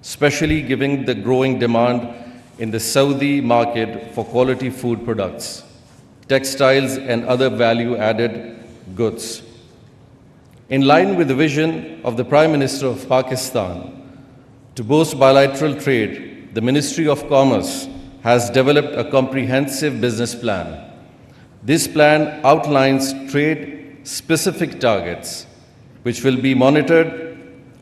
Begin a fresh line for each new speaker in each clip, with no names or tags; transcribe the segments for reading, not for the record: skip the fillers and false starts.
especially given the growing demand in the Saudi market for quality food products, textiles, and other value-added goods. In line with the vision of the Prime Minister of Pakistan to boost bilateral trade, the Ministry of Commerce has developed a comprehensive business plan. This plan outlines trade-specific targets, which will be monitored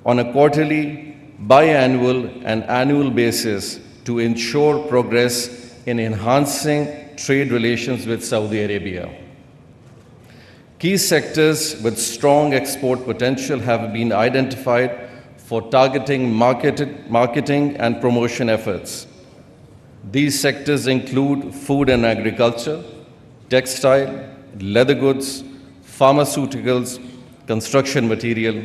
on a quarterly, biannual, and annual basis to ensure progress in enhancing trade relations with Saudi Arabia. Key sectors with strong export potential have been identified for targeting marketing and promotion efforts. These sectors include food and agriculture, textile, leather goods, pharmaceuticals, construction material,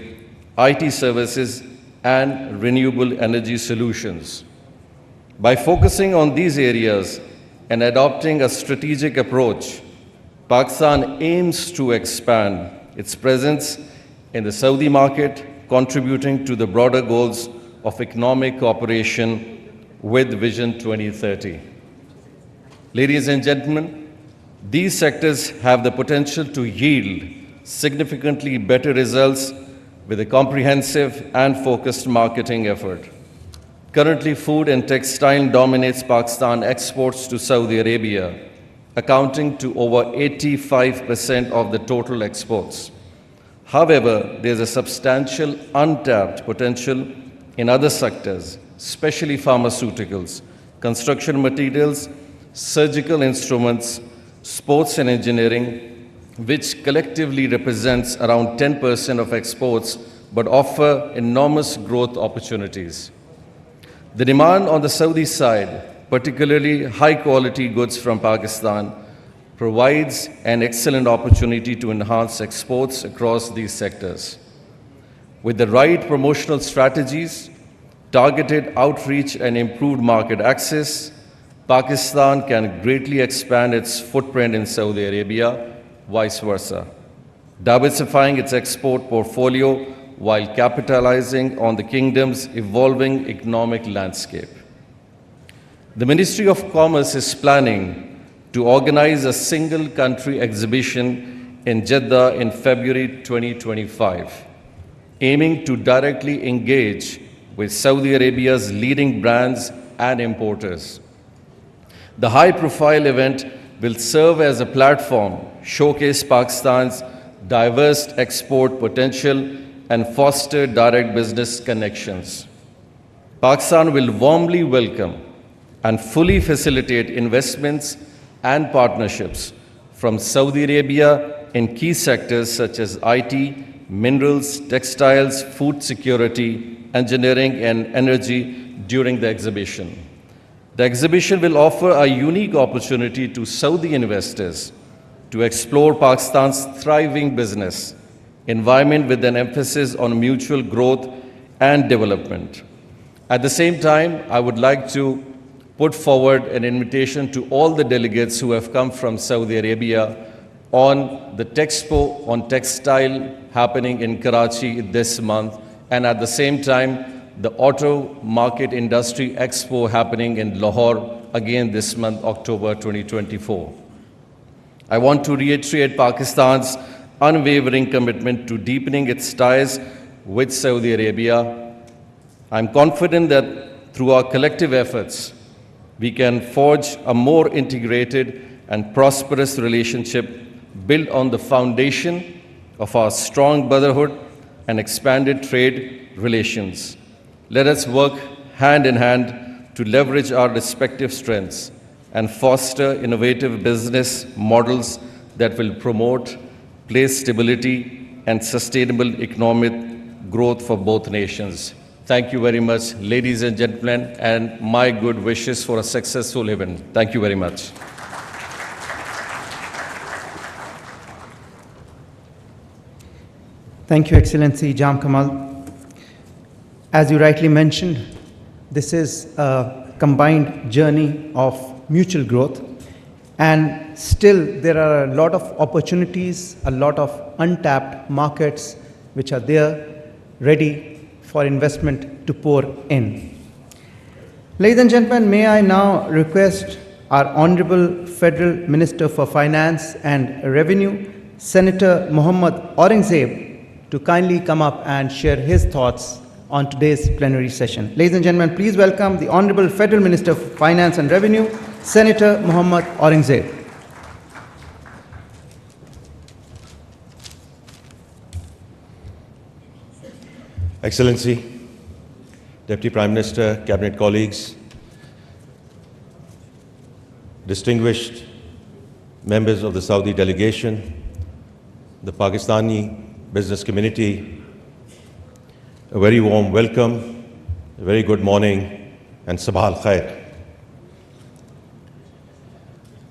IT services, and renewable energy solutions. By focusing on these areas and adopting a strategic approach, Pakistan aims to expand its presence in the Saudi market, contributing to the broader goals of economic cooperation with Vision 2030. Ladies and gentlemen, these sectors have the potential to yield significantly better results with a comprehensive and focused marketing effort. Currently, food and textile dominates Pakistan exports to Saudi Arabia, accounting to over 85% of the total exports. However, there is a substantial untapped potential in other sectors, especially pharmaceuticals, construction materials, surgical instruments, sports and engineering, which collectively represents around 10% of exports but offer enormous growth opportunities. The demand on the Saudi side, particularly high-quality goods from Pakistan, provides an excellent opportunity to enhance exports across these sectors. With the right promotional strategies, targeted outreach, and improved market access, Pakistan can greatly expand its footprint in Saudi Arabia, vice versa, diversifying its export portfolio while capitalizing on the kingdom's evolving economic landscape. The Ministry of Commerce is planning to organize a single country exhibition in Jeddah in February 2025, aiming to directly engage with Saudi Arabia's leading brands and importers. The high-profile event will serve as a platform, showcase Pakistan's diverse export potential, and foster direct business connections. Pakistan will warmly welcome and fully facilitate investments and partnerships from Saudi Arabia in key sectors such as IT, minerals, textiles, food security, engineering, and energy during the exhibition. The exhibition will offer a unique opportunity to Saudi investors to explore Pakistan's thriving business environment with an emphasis on mutual growth and development. At the same time, I would like to put forward an invitation to all the delegates who have come from Saudi Arabia on the Texpo on Textile happening in Karachi this month, and at the same time, the Auto Market Industry Expo happening in Lahore again this month, October 2024. I want to reiterate Pakistan's unwavering commitment to deepening its ties with Saudi Arabia. I'm confident that through our collective efforts, we can forge a more integrated and prosperous relationship built on the foundation of our strong brotherhood and expanded trade relations. Let us work hand in hand to leverage our respective strengths and foster innovative business models that will promote place stability and sustainable economic growth for both nations. Thank you very much, ladies and gentlemen, and my good wishes for a successful event. Thank you very much.
Thank you, Excellency Jam Kamal. As you rightly mentioned, this is a combined journey of mutual growth, and still there are a lot of opportunities, a lot of untapped markets which are there ready for investment to pour in. Ladies and gentlemen, may I now request our Honorable Federal Minister for Finance and Revenue, Senator Mohammad Aurangzeb, to kindly come up and share his thoughts on today's plenary session. Ladies and gentlemen, please welcome the Honorable Federal Minister for Finance and Revenue, Senator Mohammad Aurangzeb.
Excellency, Deputy Prime Minister, Cabinet colleagues, distinguished members of the Saudi delegation, the Pakistani business community, a very warm welcome, a very good morning, and sabah al-khair.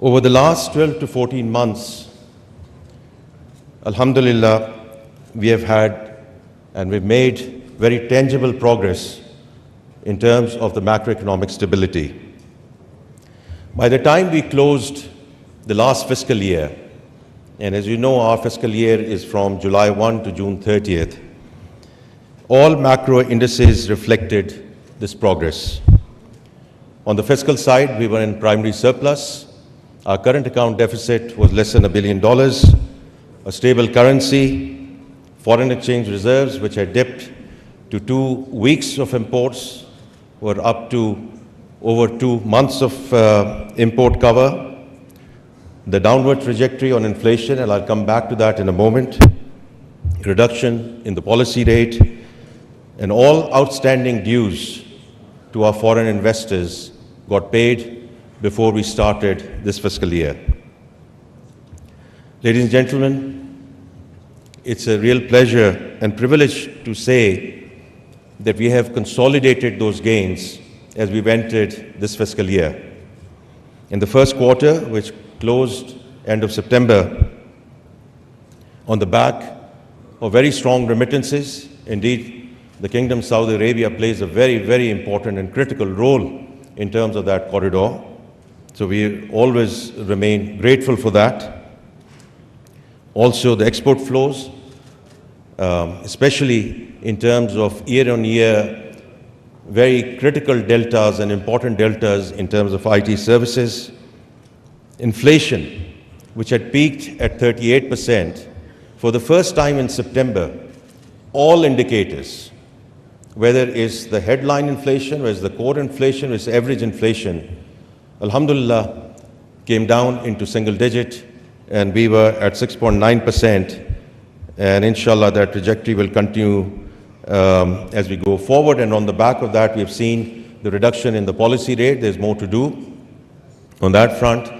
Over the last 12 to 14 months, alhamdulillah, we have had and we've made very tangible progress in terms of the macroeconomic stability. By the time we closed the last fiscal year, and as you know, our fiscal year is from July 1 to June 30th, all macro indices reflected this progress. On the fiscal side, we were in primary surplus. Our current account deficit was less than $1 billion, a stable currency, foreign exchange reserves, which had dipped to 2 weeks of imports, were up to over 2 months of import cover. The downward trajectory on inflation, and I'll come back to that in a moment, reduction in the policy rate, and all outstanding dues to our foreign investors got paid before we started this fiscal year. Ladies and gentlemen, it's a real pleasure and privilege to say that we have consolidated those gains as we've entered this fiscal year. In the first quarter, which closed end of September, on the back of very strong remittances, indeed, the Kingdom of Saudi Arabia plays a very, very important and critical role in terms of that corridor. So we always remain grateful for that. Also, the export flows, especially in terms of year-on-year very critical deltas and important deltas in terms of IT services. Inflation, which had peaked at 38%, for the first time in September, all indicators, whether it's the headline inflation, whether it's the core inflation, whether it's average inflation, alhamdulillah, came down into single digit, and we were at 6.9%. And inshallah, that trajectory will continue as we go forward. And on the back of that, we've seen the reduction in the policy rate. There's more to do on that front.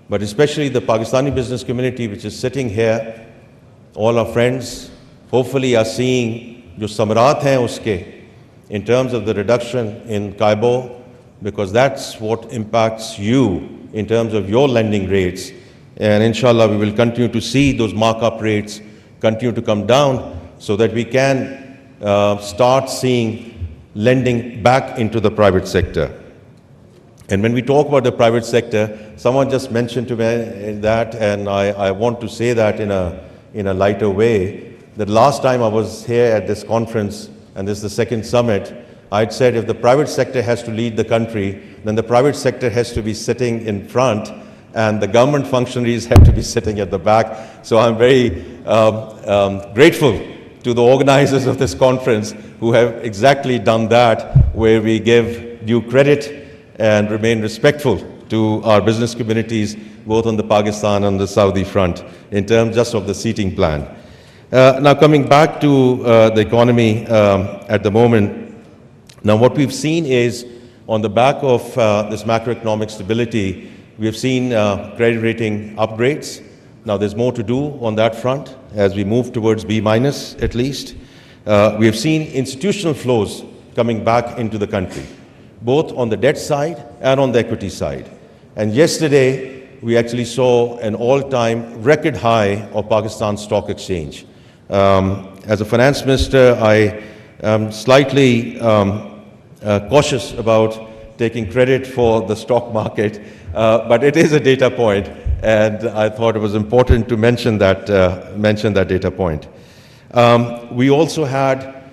But especially the Pakistani business community, which is sitting here, all our friends, hopefully are seeing jo samarat hain uske in terms of the reduction in Kaibo, because that's what impacts you in terms of your lending rates. And inshallah, we will continue to see those markup rates continue to come down so that we can start seeing lending back into the private sector. And when we talk about the private sector, someone just mentioned to me that, and I want to say that in a lighter way, that last time I was here at this conference, and this is the second summit, I'd said if the private sector has to lead the country, then the private sector has to be sitting in front, and the government functionaries have to be sitting at the back. So I'm very grateful to the organizers of this conference who have exactly done that, where we give due credit and remain respectful to our business communities, both on the Pakistan and the Saudi front, in terms just of the seating plan. Now coming back to the economy at the moment, now what we've seen is on the back of this macroeconomic stability, we have seen credit rating upgrades. Now there's more to do on that front as we move towards B- at least. We have seen institutional flows coming back into the country, both on the debt side and on the equity side. And yesterday, we actually saw an all-time record high of Pakistan Stock Exchange. As a finance minister, I am slightly cautious about taking credit for the stock market, but it is a data point, and I thought it was important to mention that data point. We also had,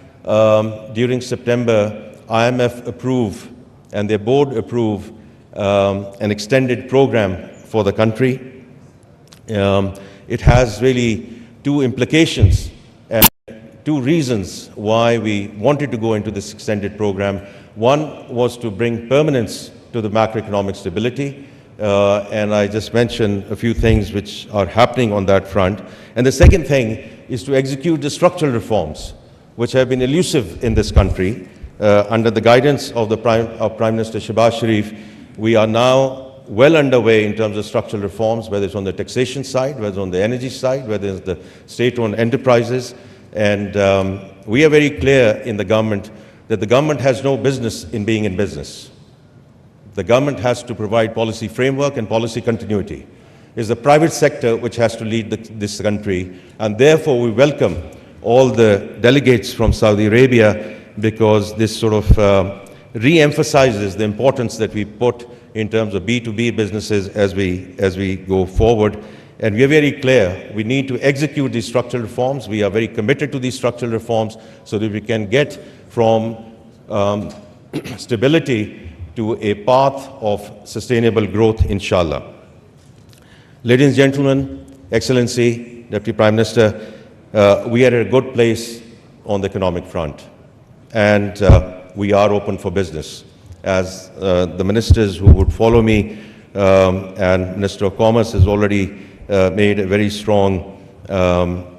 during September, IMF approve and their board approve an extended program for the country. It has really two implications and two reasons why we wanted to go into this extended program. One was to bring permanence to the macroeconomic stability, and I just mentioned a few things which are happening on that front. And the second thing is to execute the structural reforms which have been elusive in this country. Under the guidance of Prime Minister Shehbaz Sharif, we are now well underway in terms of structural reforms, whether it's on the taxation side, whether it's on the energy side, whether it's the state-owned enterprises. And we are very clear in the government that the government has no business in being in business. The government has to provide policy framework and policy continuity. It's the private sector which has to lead this country, and therefore we welcome all the delegates from Saudi Arabia, because this sort of re-emphasizes the importance that we put in terms of B2B businesses as we go forward. And we are very clear, we need to execute these structural reforms. We are very committed to these structural reforms so that we can get from stability to a path of sustainable growth, inshallah. Ladies and gentlemen, Excellency, Deputy Prime Minister, we are at a good place on the economic front, and we are open for business. As the ministers who would follow me and Minister of Commerce has already made a very strong, put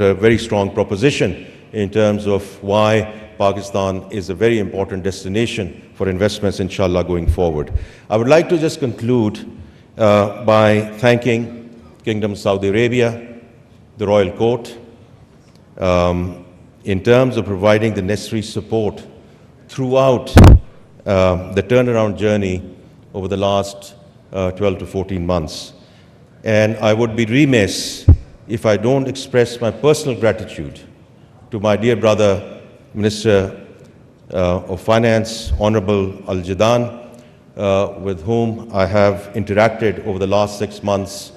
a very strong proposition in terms of why Pakistan is a very important destination for investments, inshallah, going forward. I would like to just conclude by thanking Kingdom of Saudi Arabia, the Royal Court, in terms of providing the necessary support throughout the turnaround journey over the last 12 to 14 months. And I would be remiss if I don't express my personal gratitude to my dear brother, Minister of Finance, Honorable Al-Jadaan, with whom I have interacted over the last 6 months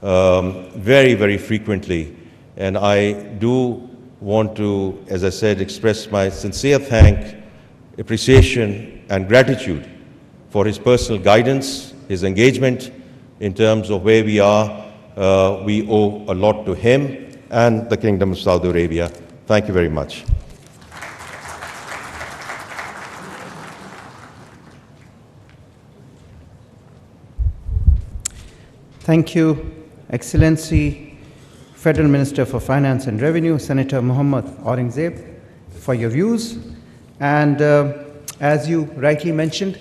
very, very frequently. And I do want to, as I said, express my sincere thanks, appreciation and gratitude for his personal guidance, his engagement in terms of where we are. We owe a lot to him and the Kingdom of Saudi Arabia. Thank you very much.
Thank you, Excellency, Federal Minister for Finance and Revenue, Senator Mohammad Aurangzeb, for your views. And as you rightly mentioned,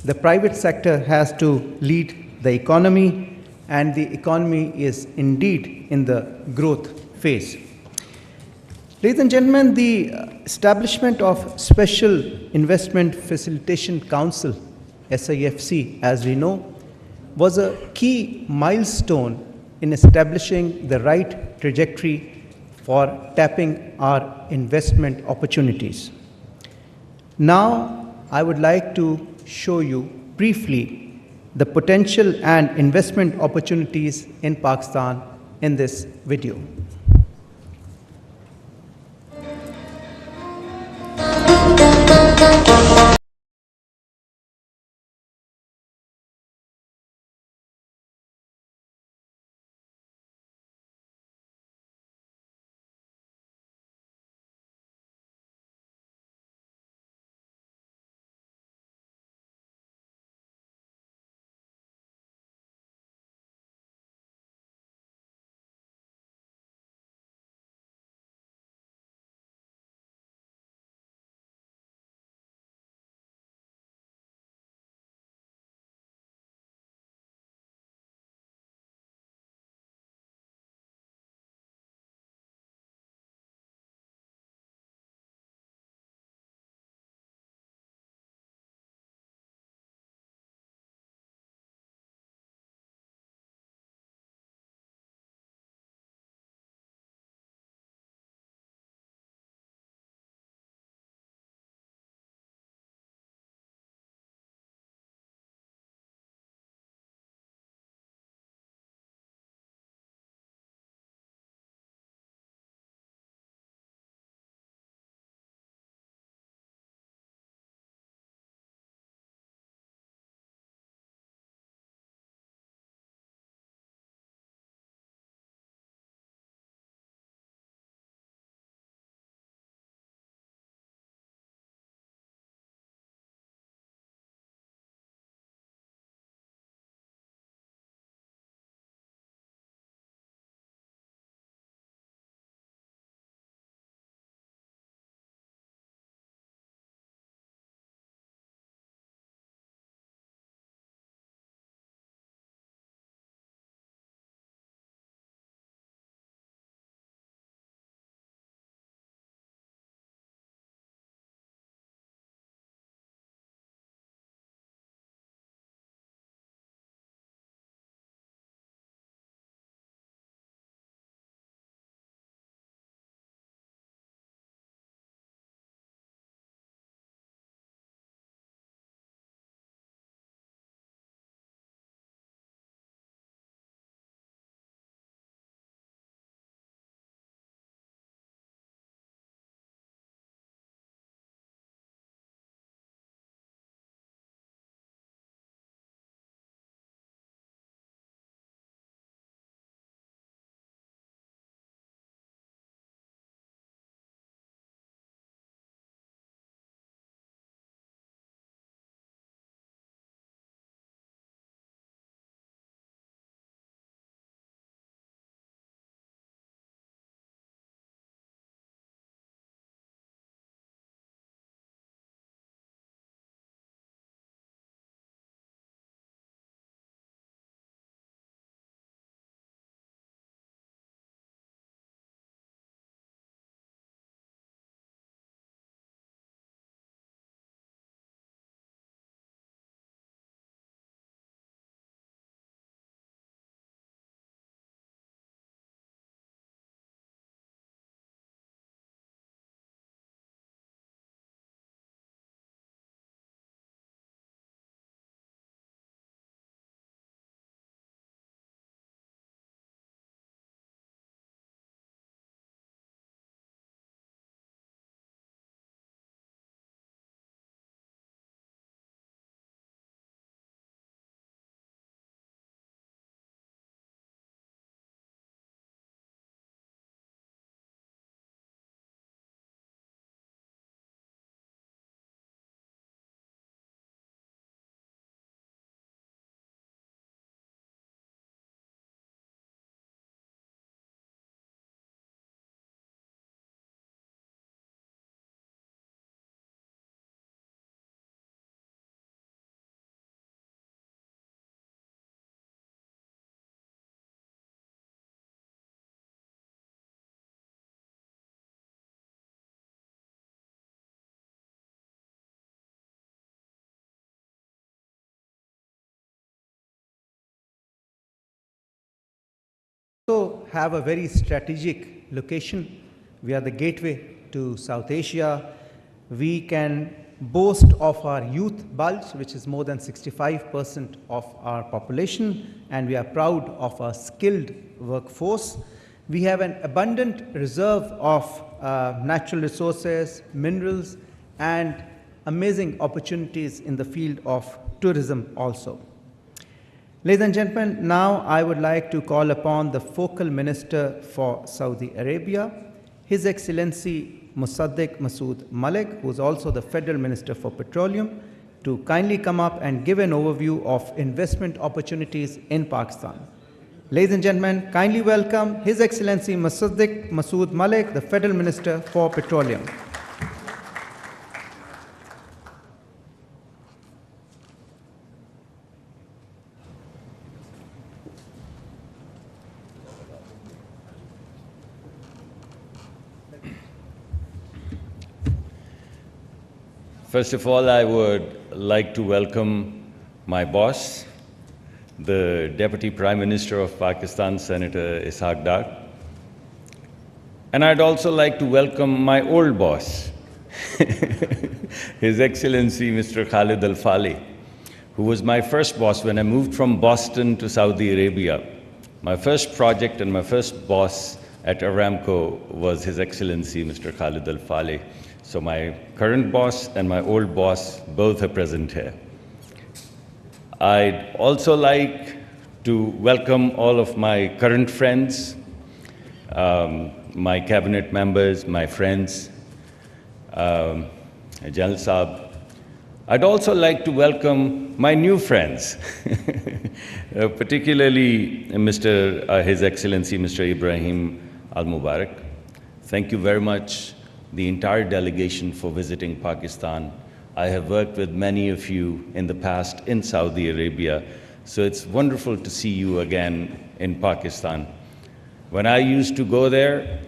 the private sector has to lead the economy, and the economy is indeed in the growth phase. Ladies and gentlemen, the establishment of Special Investment Facilitation Council, SIFC, as we know, was a key milestone in establishing the right trajectory for tapping our investment opportunities. Now, I would like to show you briefly the potential and investment opportunities in Pakistan in this video. also have a very strategic location. We are the gateway to South Asia. We can boast of our youth bulge, which is more than 65% of our population, and we are proud of our skilled workforce. We have an abundant reserve of natural resources, minerals, and amazing opportunities in the field of tourism also. Ladies and gentlemen, now I would like to call upon the focal minister for Saudi Arabia, His Excellency Musaddiq Masood Malik, who is also the Federal Minister for Petroleum, to kindly come up and give an overview of investment opportunities in Pakistan. Ladies and gentlemen, kindly welcome His Excellency Musaddiq Masood Malik, the Federal Minister for Petroleum.
First of all, I would like to welcome my boss, the Deputy Prime Minister of Pakistan, Senator Ishaq Dar. And I'd also like to welcome my old boss, His Excellency Mr. Khalid Al-Faleh, who was my first boss when I moved from Boston to Saudi Arabia. My first project and my first boss at Aramco was His Excellency Mr. Khalid Al-Faleh. So my current boss and my old boss both are present here. I'd also like to welcome all of my current friends, my cabinet members, my friends, Jal Saab. I'd also like to welcome my new friends, particularly His Excellency Mr. Ibrahim Al-Mubarak. Thank you very much, the entire delegation, for visiting Pakistan. I have worked with many of you in the past in Saudi Arabia, so it's wonderful to see you again in Pakistan. When I used to go there,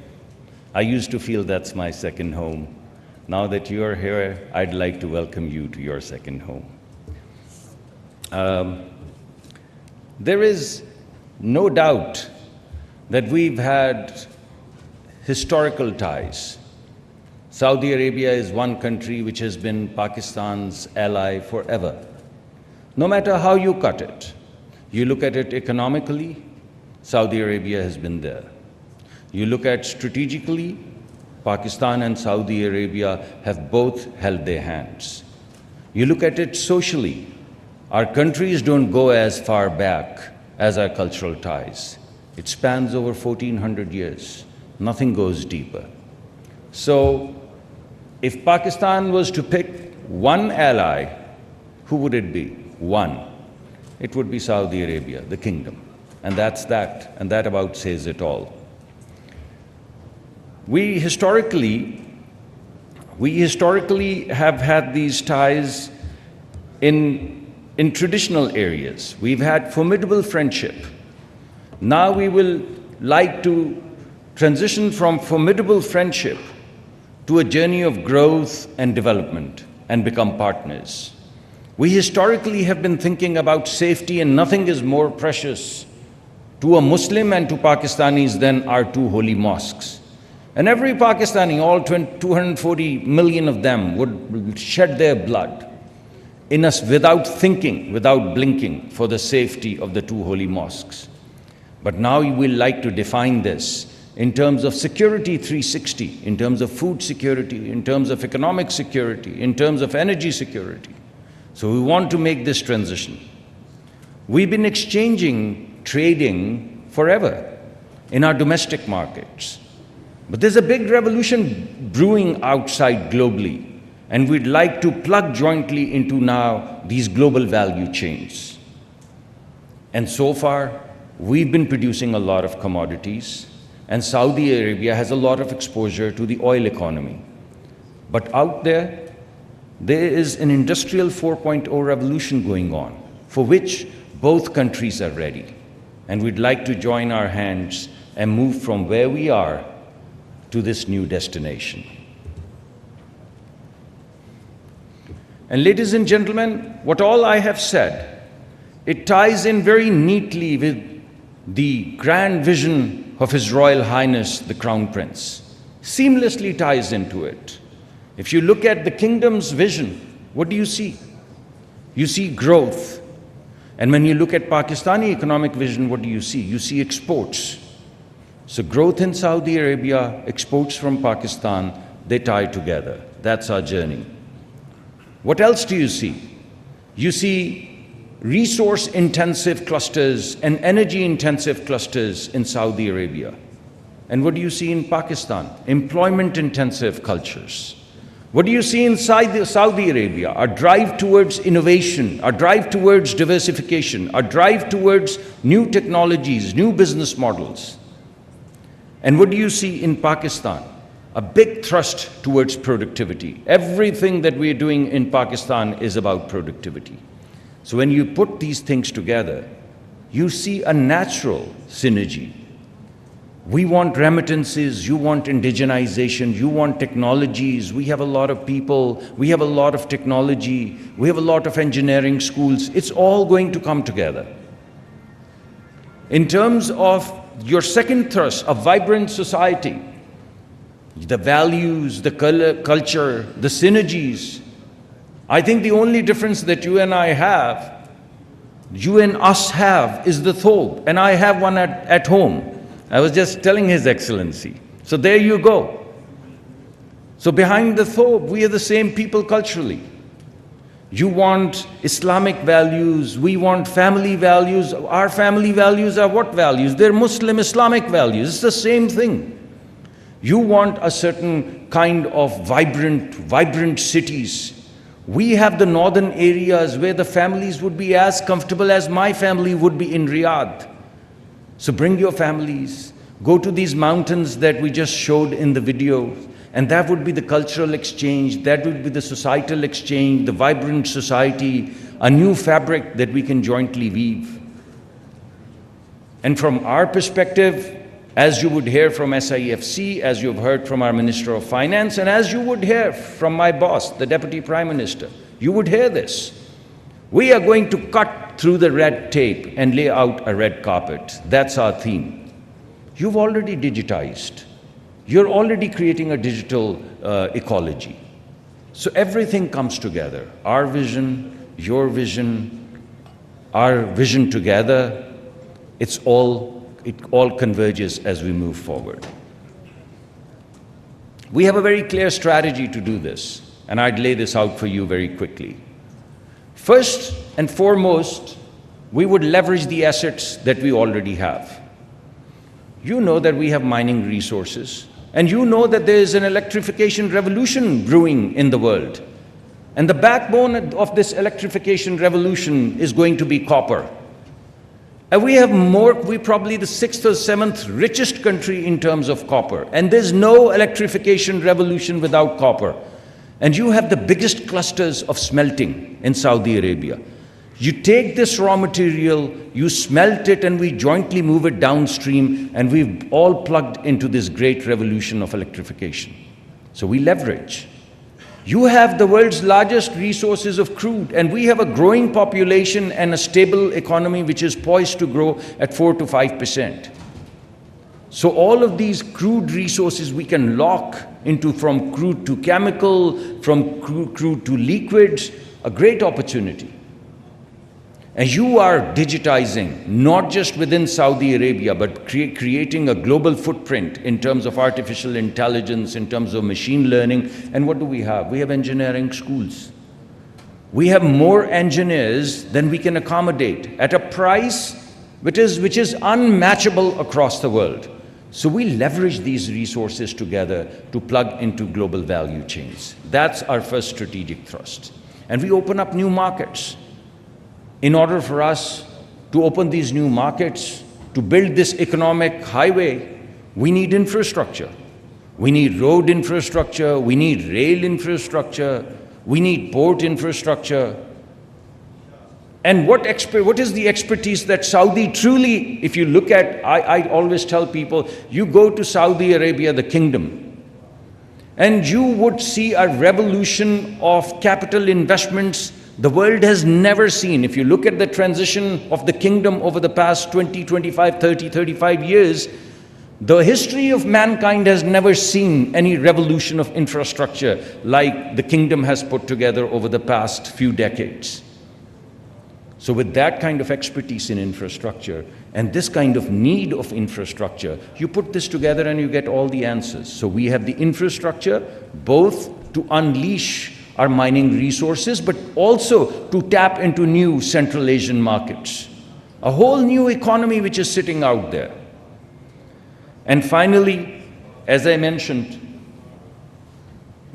I used to feel that's my second home. Now that you're here, I'd like to welcome you to your second home. There is no doubt that we've had historical ties. Saudi Arabia is one country which has been Pakistan's ally forever. No matter how you cut it, you look at it economically, Saudi Arabia has been there. You look at strategically, Pakistan and Saudi Arabia have both held their hands. You look at it socially, our countries don't go as far back as our cultural ties. It spans over 1400 years. Nothing goes deeper. So, if Pakistan was to pick one ally, who would it be? One. It would be Saudi Arabia, the kingdom. And that's that, and that about says it all. We historically have had these ties in traditional areas. We've had formidable friendship. Now we will like to transition from formidable friendship to a journey of growth and development and become partners. We historically have been thinking about safety, and nothing is more precious to a Muslim and to Pakistanis than our two holy mosques. And every Pakistani, all 240 million of them, would shed their blood in us without thinking, without blinking, for the safety of the two holy mosques. But now we will like to define this in terms of security 360, in terms of food security, in terms of economic security, in terms of energy security. So we want to make this transition. We've been exchanging, trading forever in our domestic markets. But there's a big revolution brewing outside globally, and we'd like to plug jointly into now these global value chains. And so far, we've been producing a lot of commodities, and Saudi Arabia has a lot of exposure to the oil economy. But out there is an industrial 4.0 revolution going on, for which both countries are ready. And we'd like to join our hands and move from where we are to this new destination. And ladies and gentlemen, what all I have said, it ties in very neatly with the grand vision of His Royal Highness, the Crown Prince, seamlessly ties into it. If you look at the kingdom's vision, what do you see? You see growth. And when you look at Pakistani economic vision, what do you see? You see exports. So growth in Saudi Arabia, exports from Pakistan, they tie together. That's our journey. What else do you see? You see resource-intensive clusters and energy-intensive clusters in Saudi Arabia. And what do you see in Pakistan? Employment-intensive cultures. What do you see inside Saudi Arabia? A drive towards innovation, a drive towards diversification, a drive towards new technologies, new business models. And what do you see in Pakistan? A big thrust towards productivity. Everything that we're doing in Pakistan is about productivity. So when you put these things together, you see a natural synergy. We want remittances, you want indigenization, you want technologies. We have a lot of people, we have a lot of technology, we have a lot of engineering schools. It's all going to come together. In terms of your second thrust, a vibrant society, the values, the culture, the synergies. I think the only difference that you and I have, you and us have, is the thobe, and I have one at home. I was just telling His Excellency. So there you go. So behind the thobe, we are the same people culturally. You want Islamic values, we want family values. Our family values are what values? They're Muslim Islamic values. It's the same thing. You want a certain kind of vibrant cities. We have the northern areas where the families would be as comfortable as my family would be in Riyadh. So bring your families, go to these mountains that we just showed in the video, and that would be the cultural exchange, that would be the societal exchange, the vibrant society, a new fabric that we can jointly weave. And from our perspective, as you would hear from SIFC, as you've heard from our Minister of Finance, and as you would hear from my boss, the Deputy Prime Minister, you would hear this. We are going to cut through the red tape and lay out a red carpet. That's our theme. You've already digitized. You're already creating a digital ecology. So everything comes together. Our vision, your vision, our vision together, it all converges as we move forward. We have a very clear strategy to do this, and I'd lay this out for you very quickly. First and foremost, we would leverage the assets that we already have. You know that we have mining resources, and you know that there is an electrification revolution brewing in the world. And the backbone of this electrification revolution is going to be copper. And we're probably the 6th or 7th richest country in terms of copper. And there's no electrification revolution without copper. And you have the biggest clusters of smelting in Saudi Arabia. You take this raw material, you smelt it, and we jointly move it downstream, and we've all plugged into this great revolution of electrification. So we leverage. You have the world's largest resources of crude, and we have a growing population and a stable economy which is poised to grow at 4 to 5%. So all of these crude resources we can lock into, from crude to chemical, from crude to liquids, a great opportunity. And you are digitizing, not just within Saudi Arabia, but creating a global footprint in terms of artificial intelligence, in terms of machine learning. And what do we have? We have engineering schools. We have more engineers than we can accommodate at a price which is unmatchable across the world. So we leverage these resources together to plug into global value chains. That's our first strategic thrust. And we open up new markets. In order for us to open these new markets, to build this economic highway, we need infrastructure. We need road infrastructure, we need rail infrastructure, we need port infrastructure. And what is the expertise that Saudi truly, if you look at, I always tell people, you go to Saudi Arabia, the kingdom, and you would see a revolution of capital investments the world has never seen. If you look at the transition of the kingdom over the past 20, 25, 30, 35 years, the history of mankind has never seen any revolution of infrastructure like the kingdom has put together over the past few decades. So with that kind of expertise in infrastructure and this kind of need of infrastructure, you put this together and you get all the answers. So we have the infrastructure both to unleash our mining resources, but also to tap into new Central Asian markets. A whole new economy which is sitting out there. And finally, as I mentioned,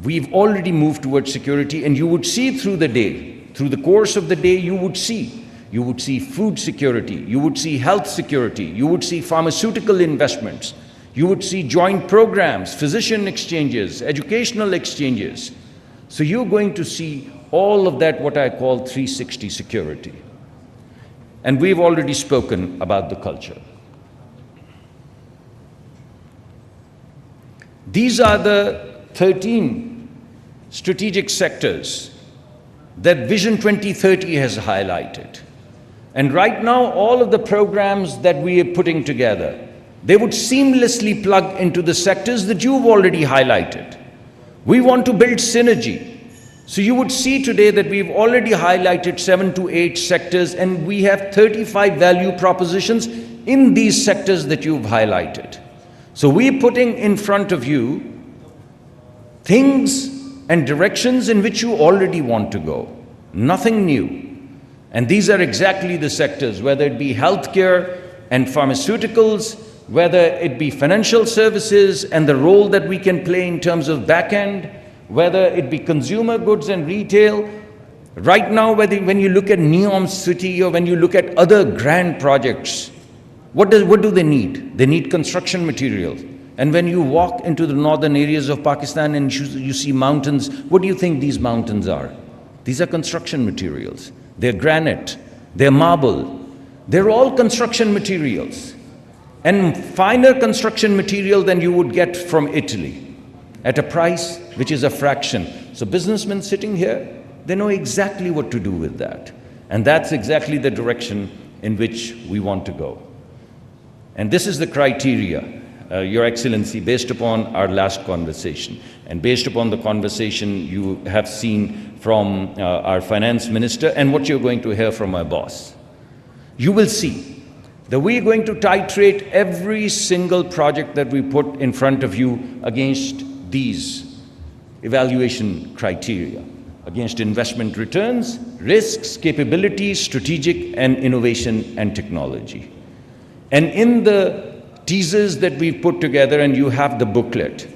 we've already moved towards security, and you would see through the day, through the course of the day, you would see food security, you would see health security, you would see pharmaceutical investments, you would see joint programs, physician exchanges, educational exchanges. So you're going to see all of that, what I call 360 security. And we've already spoken about the culture. These are the 13 strategic sectors that Vision 2030 has highlighted. And right now, all of the programs that we are putting together, they would seamlessly plug into the sectors that you've already highlighted. We want to build synergy. So you would see today that we've already highlighted 7 to 8 sectors, and we have 35 value propositions in these sectors that you've highlighted. So we're putting in front of you things and directions in which you already want to go. Nothing new. And these are exactly the sectors, whether it be healthcare and pharmaceuticals, whether it be financial services and the role that we can play in terms of back end, whether it be consumer goods and retail. Right now, when you look at Neom City or when you look at other grand projects, what do they need? They need construction materials. And when you walk into the northern areas of Pakistan and you see mountains, what do you think these mountains are? These are construction materials. They're granite, they're marble. They're all construction materials. And finer construction material than you would get from Italy at a price which is a fraction. So businessmen sitting here, they know exactly what to do with that. And that's exactly the direction in which we want to go. And this is the criteria, Your Excellency, based upon our last conversation and based upon the conversation you have seen from our finance minister and what you're going to hear from my boss. You will see that we're going to titrate every single project that we put in front of you against these evaluation criteria, against investment returns, risks, capabilities, strategic and innovation and technology. And in the teasers that we've put together, and you have the booklet,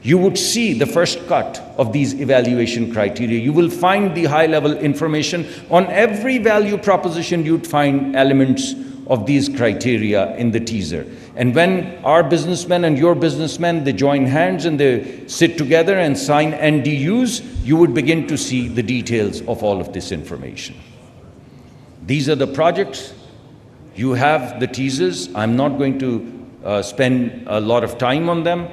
you would see the first cut of these evaluation criteria. You will find the high-level information on every value proposition. You'd find elements of these criteria in the teaser. And when our businessmen and your businessmen, they join hands and they sit together and sign NDUs, you would begin to see the details of all of this information. These are the projects. You have the teasers. I'm not going to spend a lot of time on them,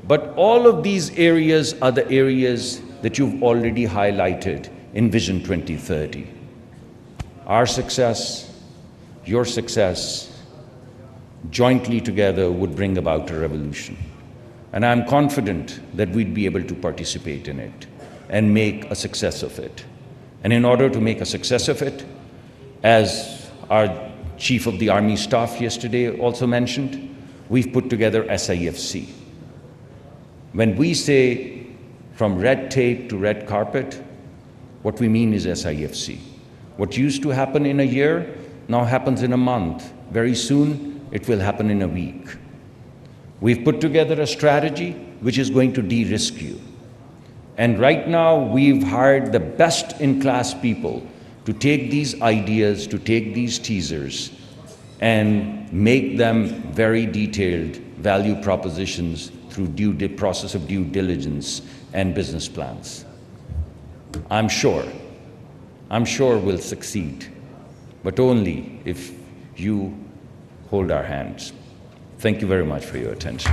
but all of these areas are the areas that you've already highlighted in Vision 2030. Our success, your success, jointly together would bring about a revolution. And I'm confident that we'd be able to participate in it and make a success of it. And in order to make a success of it, as our Chief of the Army Staff yesterday also mentioned, we've put together SIFC. When we say from red tape to red carpet, what we mean is SIFC. What used to happen in a year now happens in a month. Very soon, it will happen in a week. We've put together a strategy which is going to de-risk you. And right now, we've hired the best in class people to take these ideas, to take these teasers, and make them very detailed value propositions through process of due diligence and business plans. I'm sure we'll succeed, but only if you hold our hands. Thank you very much for your attention.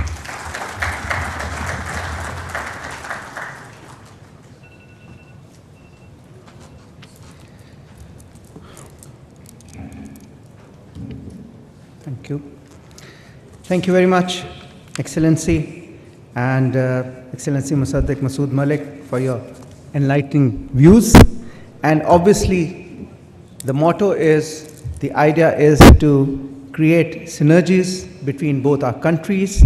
Thank you. Thank you very much, Excellency, and Excellency Musaddiq Masood Malik, for your enlightening views. And obviously, the motto is, the idea is to create synergies between both our countries,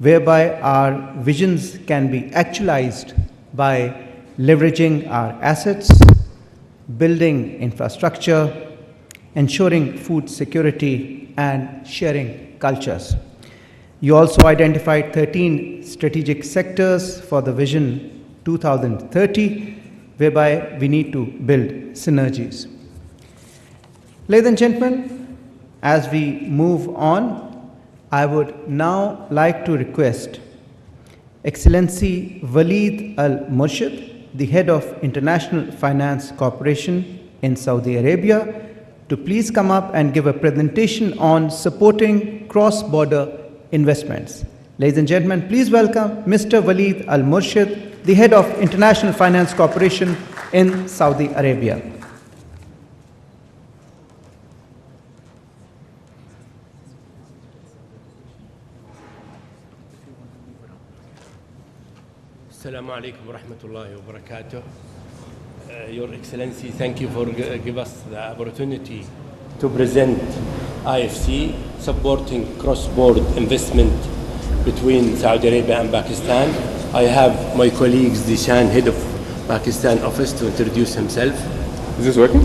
whereby our visions can be actualized by leveraging our assets, building infrastructure, ensuring food security, and sharing cultures. You also identified 13 strategic sectors for the Vision 2030, whereby we need to build synergies. Ladies and gentlemen, as we move on, I would now like to request Excellency Waleed Al-Murshid, the Head of International Finance Corporation in Saudi Arabia, to please come up and give a presentation on supporting cross-border investments. Ladies and gentlemen, please welcome Mr. Waleed Al-Murshid, the Head of International Finance Corporation in Saudi Arabia.
Assalamu alaikum wa rahmatullahi wa barakatuh. Your Excellency, thank you for giving us the opportunity to present IFC supporting cross-border investment between Saudi Arabia and Pakistan. I have my colleague Zishan, Head of Pakistan office, to introduce himself.
Is this working?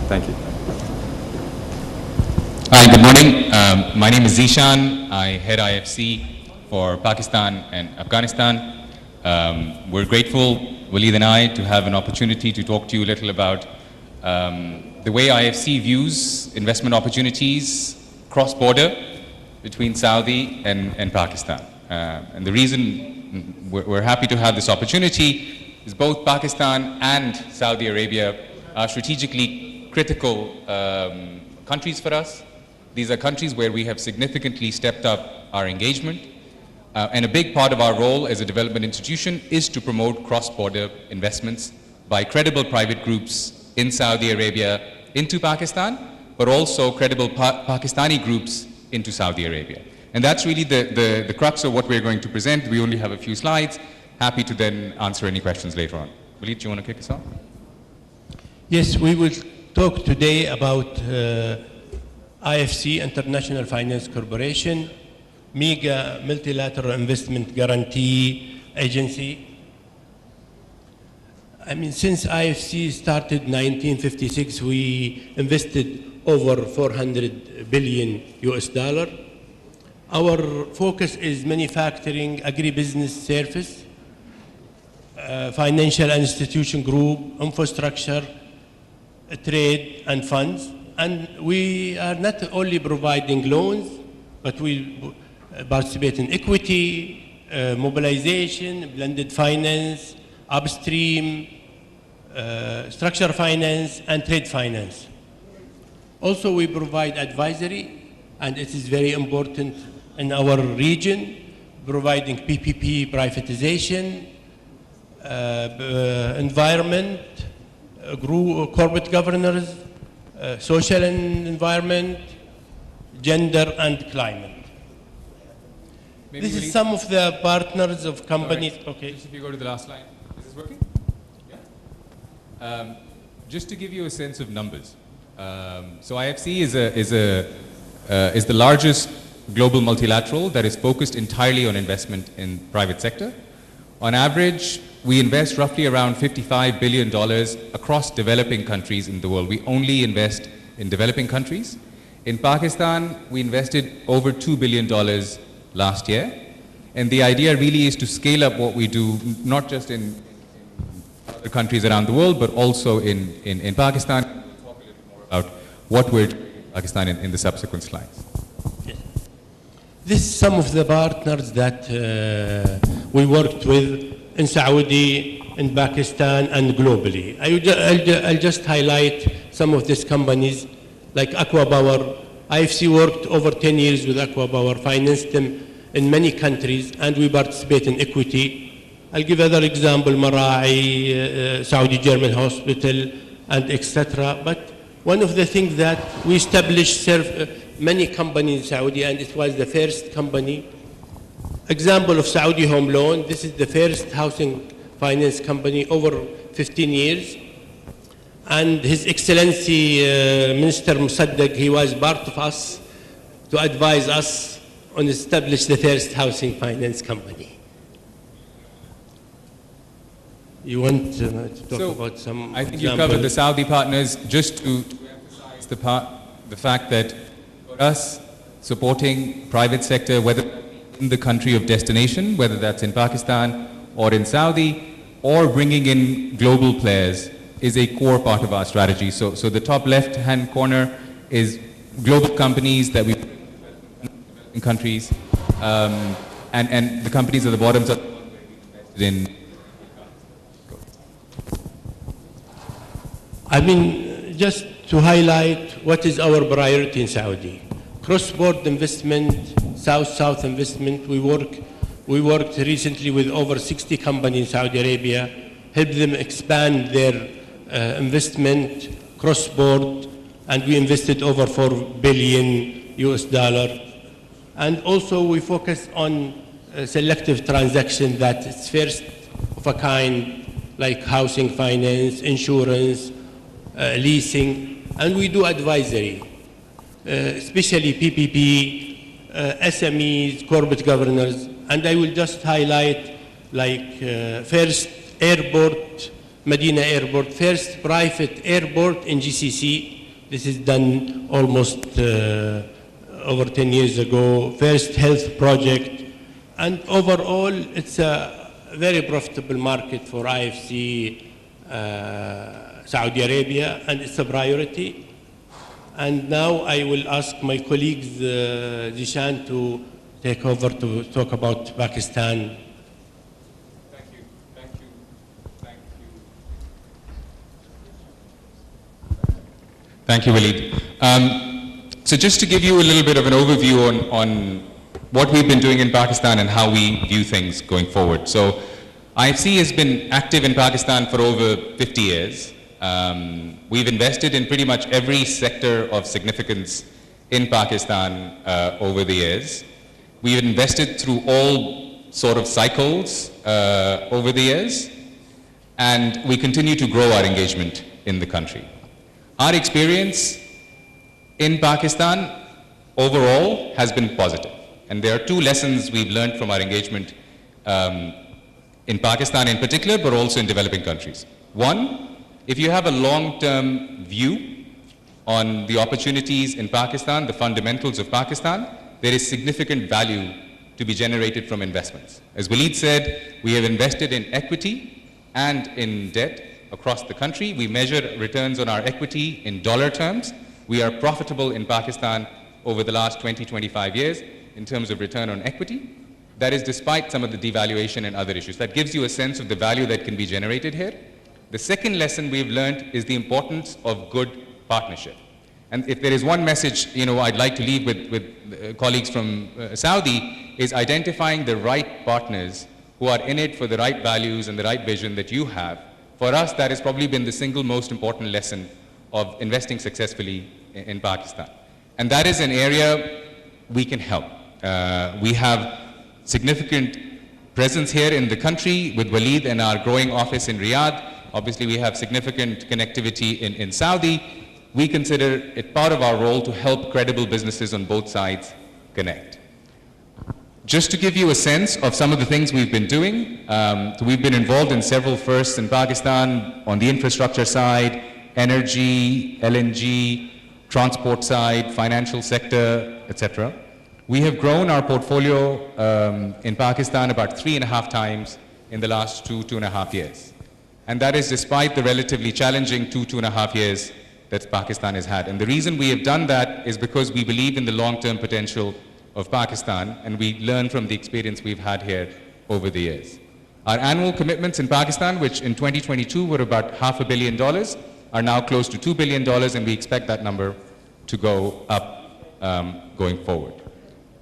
Thank you.
Hi, good morning. My name is Zishan. I head IFC for Pakistan and Afghanistan. We're grateful, Waleed and I, to have an opportunity to talk to you a little about the way IFC views investment opportunities cross-border between Saudi and Pakistan. And the reason we're happy to have this opportunity is both Pakistan and Saudi Arabia are strategically critical countries for us. These are countries where we have significantly stepped up our engagement. And a big part of our role as a development institution is to promote cross-border investments by credible private groups in Saudi Arabia into Pakistan, but also credible Pakistani groups into Saudi Arabia. And that's really the crux of what we're going to present. We only have a few slides. Happy to then answer any questions later on. Waleed, do you want to kick us off?
Yes, we will talk today about IFC, International Finance Corporation, mega multilateral investment guarantee agency. I mean, since IFC started in 1956, we invested over 400 billion US dollar. Our focus is manufacturing, agribusiness service, financial institution group, infrastructure, trade and funds. And we are not only providing loans, but we participate in equity, mobilization, blended finance, upstream, structure finance, and trade finance. Also, we provide advisory, and it is very important in our region, providing PPP privatization, environment, corporate governance, social and environment, gender, and climate.
Maybe
This is some of the partners of companies.
Sorry.
Okay.
Just if you go to the last line. Is this working? Yeah. Just to give you a sense of numbers. So IFC is the largest global multilateral that is focused entirely on investment in private sector. On average, we invest roughly around $55 billion across developing countries in the world. We only invest in developing countries. In Pakistan, we invested over $2 billion last year. And the idea really is to scale up what we do, not just in other countries around the world, but also in Pakistan. We'll talk a little more about what we're doing in Pakistan in the subsequent slides.
This is some of the partners that we worked with in Saudi, in Pakistan, and globally. I'll just highlight some of these companies, like Aqua Power. IFC worked over 10 years with Aqua Power, financed them in many countries, and we participate in equity. I'll give other example, Marai, Saudi German Hospital, and etc. But one of the things that we established many companies in Saudi, and it was the first company. Example of Saudi Home Loan, this is the first housing finance company over 15 years. And His Excellency Minister Musaddiq, he was part of us to advise us on establish the first housing finance company. You want to talk about some
I think you covered the Saudi partners. Just to emphasize the fact that for us, supporting private sector, whether in the country of destination, whether that's in Pakistan or in Saudi, or bringing in global players, is a core part of our strategy. So the top left-hand corner is global companies that we in countries, and the companies at the bottom are in.
I mean, just to highlight what is our priority in Saudi. Cross-border investment, South-South investment. We worked recently with over 60 companies in Saudi Arabia, helped them expand their investment cross-border, and we invested over $4 billion US. And also we focus on selective transactions that is first of a kind, like housing finance, insurance, leasing, and we do advisory, especially PPP, SMEs, corporate governors. And I will just highlight, like first airport, Medina Airport, first private airport in GCC. This is done almost over 10 years ago. First health project. And overall, it's a very profitable market for IFC Saudi Arabia, and it's a priority. And now I will ask my colleagues, Zishan, to take over to talk about Pakistan.
Thank you, Waleed. So just to give you a little bit of an overview on what we've been doing in Pakistan and how we view things going forward. So IFC has been active in Pakistan for over 50 years. We've invested in pretty much every sector of significance in Pakistan over the years. We've invested through all sort of cycles over the years, and we continue to grow our engagement in the country. Our experience in Pakistan overall has been positive. And there are two lessons we've learned from our engagement in Pakistan in particular, but also in developing countries. One, if you have a long-term view on the opportunities in Pakistan, the fundamentals of Pakistan, there is significant value to be generated from investments. As Waleed said, we have invested in equity and in debt across the country. We measure returns on our equity in dollar terms. We are profitable in Pakistan over the last 20, 25 years in terms of return on equity. That is despite some of the devaluation and other issues. That gives you a sense of the value that can be generated here. The second lesson we've learned is the importance of good partnership. And if there is one message, I'd like to leave with colleagues from Saudi, is identifying the right partners who are in it for the right values and the right vision that you have. For us, that has probably been the single most important lesson of investing successfully in Pakistan. And that is an area we can help. We have significant presence here in the country with Waleed and our growing office in Riyadh. Obviously, we have significant connectivity in Saudi. We consider it part of our role to help credible businesses on both sides connect. Just to give you a sense of some of the things we've been doing, so we've been involved in several firsts in Pakistan on the infrastructure side, energy, LNG, transport side, financial sector, etc. We have grown our portfolio in Pakistan about 3.5 times in the last 2.5 years. And that is despite the relatively challenging 2.5 years that Pakistan has had. And the reason we have done that is because we believe in the long-term potential of Pakistan, and we learn from the experience we've had here over the years. Our annual commitments in Pakistan, which in 2022 were about $500 million, are now close to $2 billion, and we expect that number to go up going forward.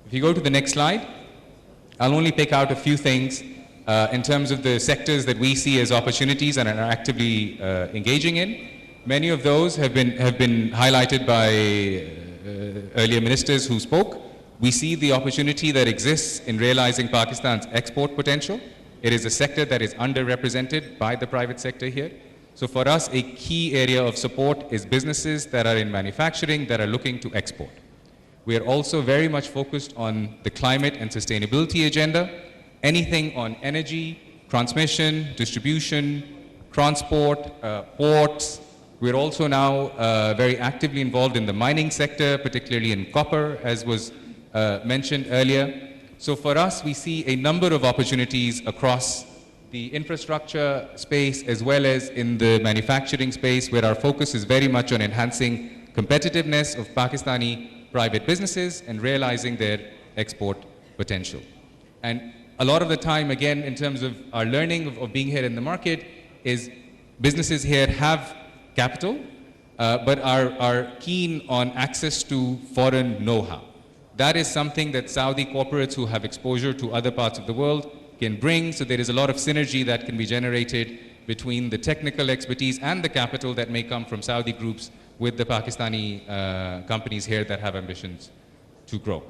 If you go to the next slide, I'll only pick out a few things in terms of the sectors that we see as opportunities and are actively engaging in. Many of those have been highlighted by earlier ministers who spoke, we see the opportunity that exists in realizing Pakistan's export potential. It is a sector that is underrepresented by the private sector here. So for us, a key area of support is businesses that are in manufacturing that are looking to export. We are also very much focused on the climate and sustainability agenda. Anything on energy, transmission, distribution, transport, ports. We're also now very actively involved in the mining sector, particularly in copper, as was mentioned earlier. So for us, we see a number of opportunities across the infrastructure space as well as in the manufacturing space, where our focus is very much on enhancing competitiveness of Pakistani private businesses and realizing their export potential. And a lot of the time, again, in terms of our learning of being here in the market, is businesses here have capital, but are keen on access to foreign know-how. That is something that Saudi corporates who have exposure to other parts of the world can bring. So there is a lot of synergy that can be generated between the technical expertise and the capital that may come from Saudi groups with the Pakistani companies here that have ambitions to grow.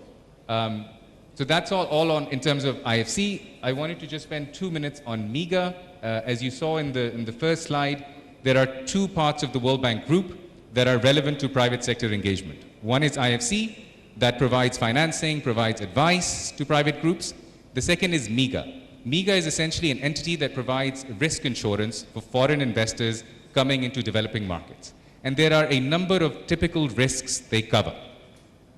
So that's all on in terms of IFC. I wanted to just spend 2 minutes on MEGA. As you saw in the first slide, there are two parts of the World Bank Group that are relevant to private sector engagement. One is IFC, that provides financing, provides advice to private groups. The second is MEGA. MEGA is essentially an entity that provides risk insurance for foreign investors coming into developing markets. And there are a number of typical risks they cover.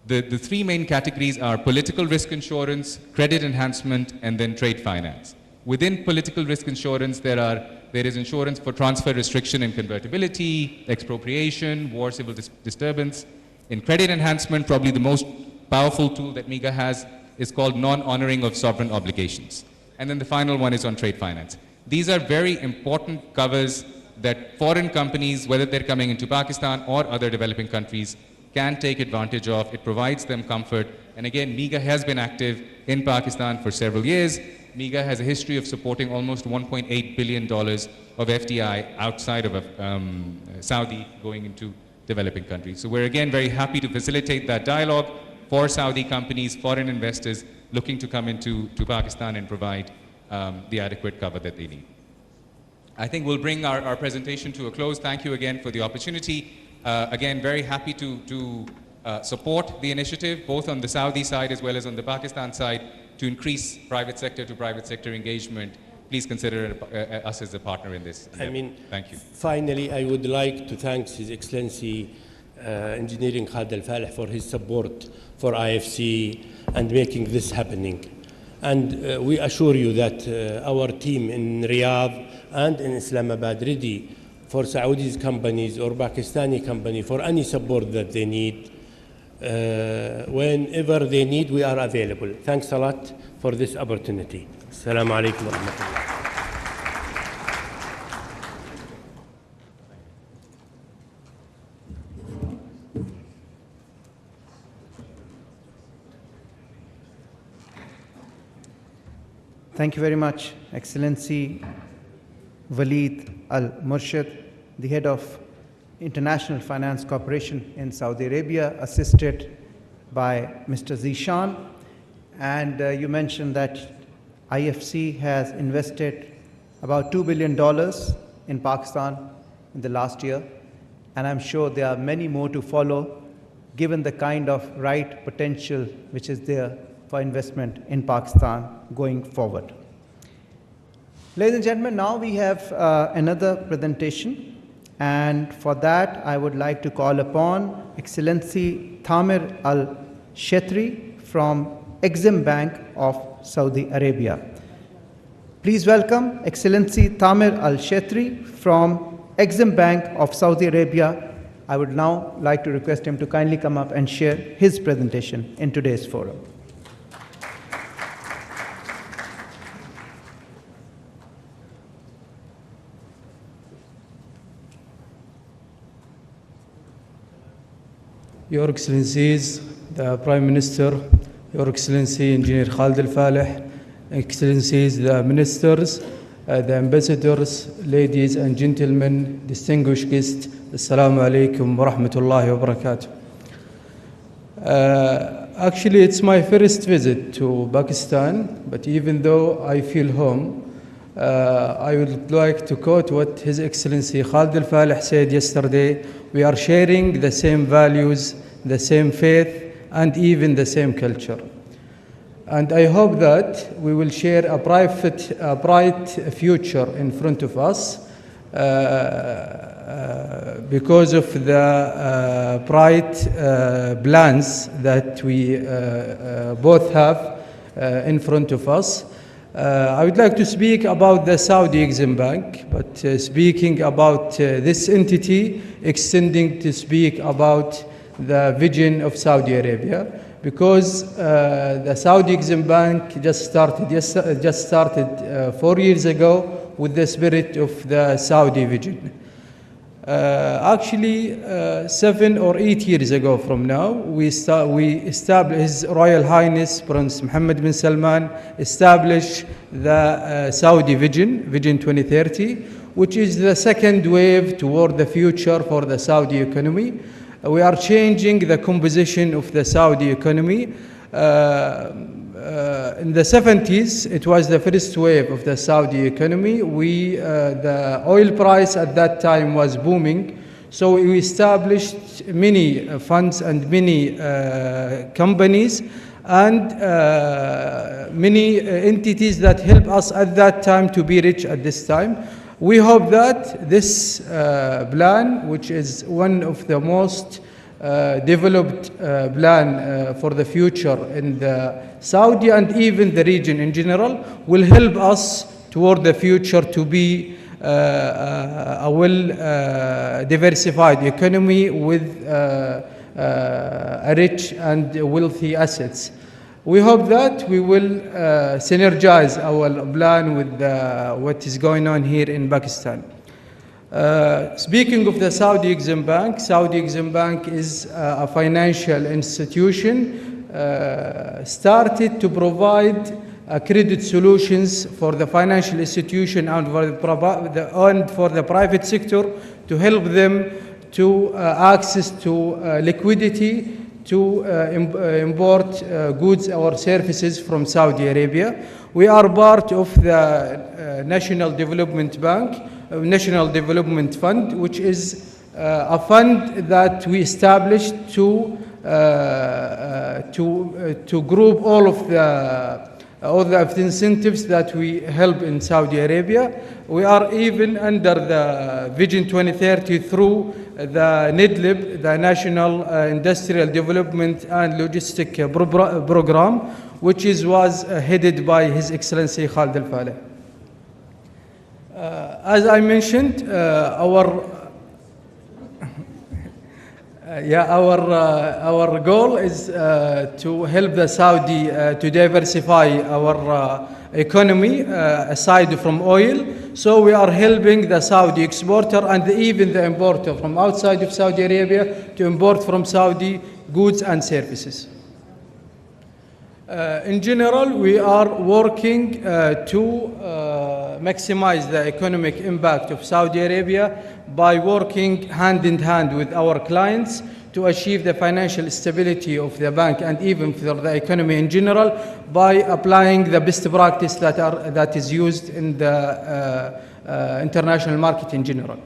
The three main categories are political risk insurance, credit enhancement, and then trade finance. Within political risk insurance, there is insurance for transfer restriction and convertibility, expropriation, war, civil disturbance. In credit enhancement, probably the most powerful tool that MEGA has is called non-honoring of sovereign obligations. And then the final one is on trade finance. These are very important covers that foreign companies, whether they're coming into Pakistan or other developing countries, can take advantage of. It provides them comfort. And again, MEGA has been active in Pakistan for several years. MEGA has a history of supporting almost $1.8 billion of FDI outside of Saudi going into developing countries. So we're again very happy to facilitate that dialogue for Saudi companies, foreign investors looking to come into Pakistan and provide the adequate cover that they need. I think we'll bring our presentation to a close. Thank you again for the opportunity. Again, very happy to support the initiative, both on the Saudi side as well as on the Pakistan side, to increase private sector to private sector engagement. Please consider us as a partner in this.
I mean,
thank you.
Finally, I would like to thank His Excellency Engineering Khalid Al-Faleh for his support for IFC and making this happening. And we assure you that our team in Riyadh and in Islamabad ready for Saudi companies or Pakistani company for any support that they need. Whenever they need, we are available. Thanks a lot for this opportunity. Assalamu alaikum wa rahmatullah.
Thank you very much, Excellency Waleed Al-Murshid, the head of International Finance Corporation in Saudi Arabia, assisted by Mr. Zishan. And you mentioned that IFC has invested about $2 billion in Pakistan in the last year. And I'm sure there are many more to follow, given the kind of right potential which is there for investment in Pakistan going forward. Ladies and gentlemen, now we have another presentation, and for that I would like to call upon Excellency Thamir Al-Shetri from Exim Bank of Saudi Arabia. Please welcome Excellency Thamir Al-Shetri from Exim Bank of Saudi Arabia. I would now like to request him to kindly come up and share his presentation in today's forum.
Your Excellencies, the Prime Minister, Your Excellency Engineer Khalid Al-Faleh, Excellencies, the Ministers, the Ambassadors, ladies and gentlemen, distinguished guests, Assalamu alaikum wa rahmatullahi wa barakatuh. Actually, it's my first visit to Pakistan, but even though I feel home, I would like to quote what His Excellency Khalid al-Falih said yesterday. We are sharing the same values, the same faith, and even the same culture. And I hope that we will share a bright future in front of us because of the bright plans that we both have in front of us. I would like to speak about the Saudi Exim Bank, but speaking about this entity, extending to speak about the vision of Saudi Arabia, because the Saudi Exim Bank just started 4 years ago with the spirit of the Saudi vision. Actually, 7 or 8 years ago from now, we established, His Royal Highness Prince Mohammed bin Salman established the Saudi Vision 2030, which is the second wave toward the future for the Saudi economy. We are changing the composition of the Saudi economy. In the 70s, it was the first wave of the Saudi economy. The oil price at that time was booming, so we established many funds and many companies and many entities that help us at that time to be rich at this time. We hope that this plan, which is one of the most developed plan for the future in the Saudi and even the region in general, will help us toward the future to be a well diversified economy with a rich and wealthy assets. We hope that we will synergize our plan with what is going on here in Pakistan. Speaking of the Saudi Exim Bank, Saudi Exim Bank is a financial institution started to provide credit solutions for the financial institution and for the private sector to help them to access to liquidity to import goods or services from Saudi Arabia. We are part of the National Development Fund, which is a fund that we established to group all of the incentives that we help in Saudi Arabia. We are even under the Vision 2030 through the NIDLIB, the National Industrial Development and Logistic Program, which was headed by His Excellency Khalid al-Falih. As I mentioned, our goal is to help the Saudi to diversify our economy aside from oil. So we are helping the Saudi exporter and even the importer from outside of Saudi Arabia to import from Saudi goods and services. In general, we are working to maximize the economic impact of Saudi Arabia by working hand in hand with our clients to achieve the financial stability of the bank and even for the economy in general by applying the best practice that is used in the international market in general.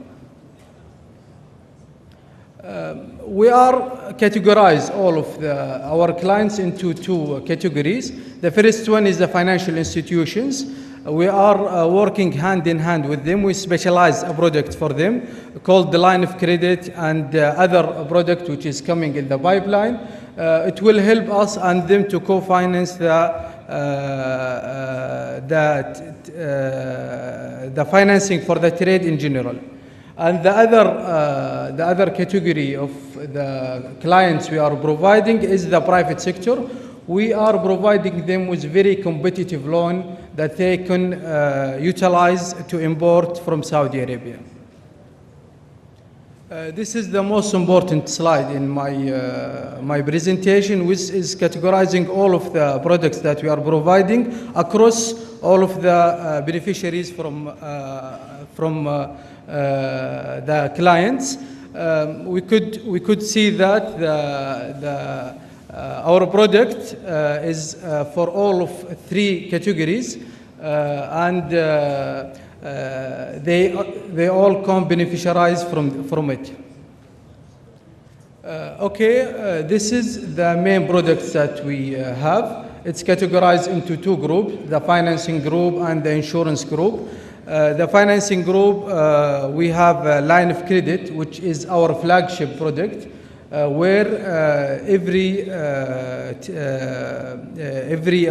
We are categorize all of our clients into two categories. The first one is the financial institutions. We are working hand in hand with them. We specialize a product for them called the line of credit and other product which is coming in the pipeline. It will help us and them to co-finance the financing for the trade in general. And the other category of the clients we are providing is the private sector. We are providing them with very competitive loan that they can utilize to import from Saudi Arabia. This is the most important slide in my presentation, which is categorizing all of the products that we are providing across all of the beneficiaries from the clients. We could see that Our product is for all of 3 categories, and they all come beneficiaries from it. This is the main products that we have. It's categorized into 2 groups, the financing group and the insurance group. The financing group, we have a line of credit, which is our flagship product, where every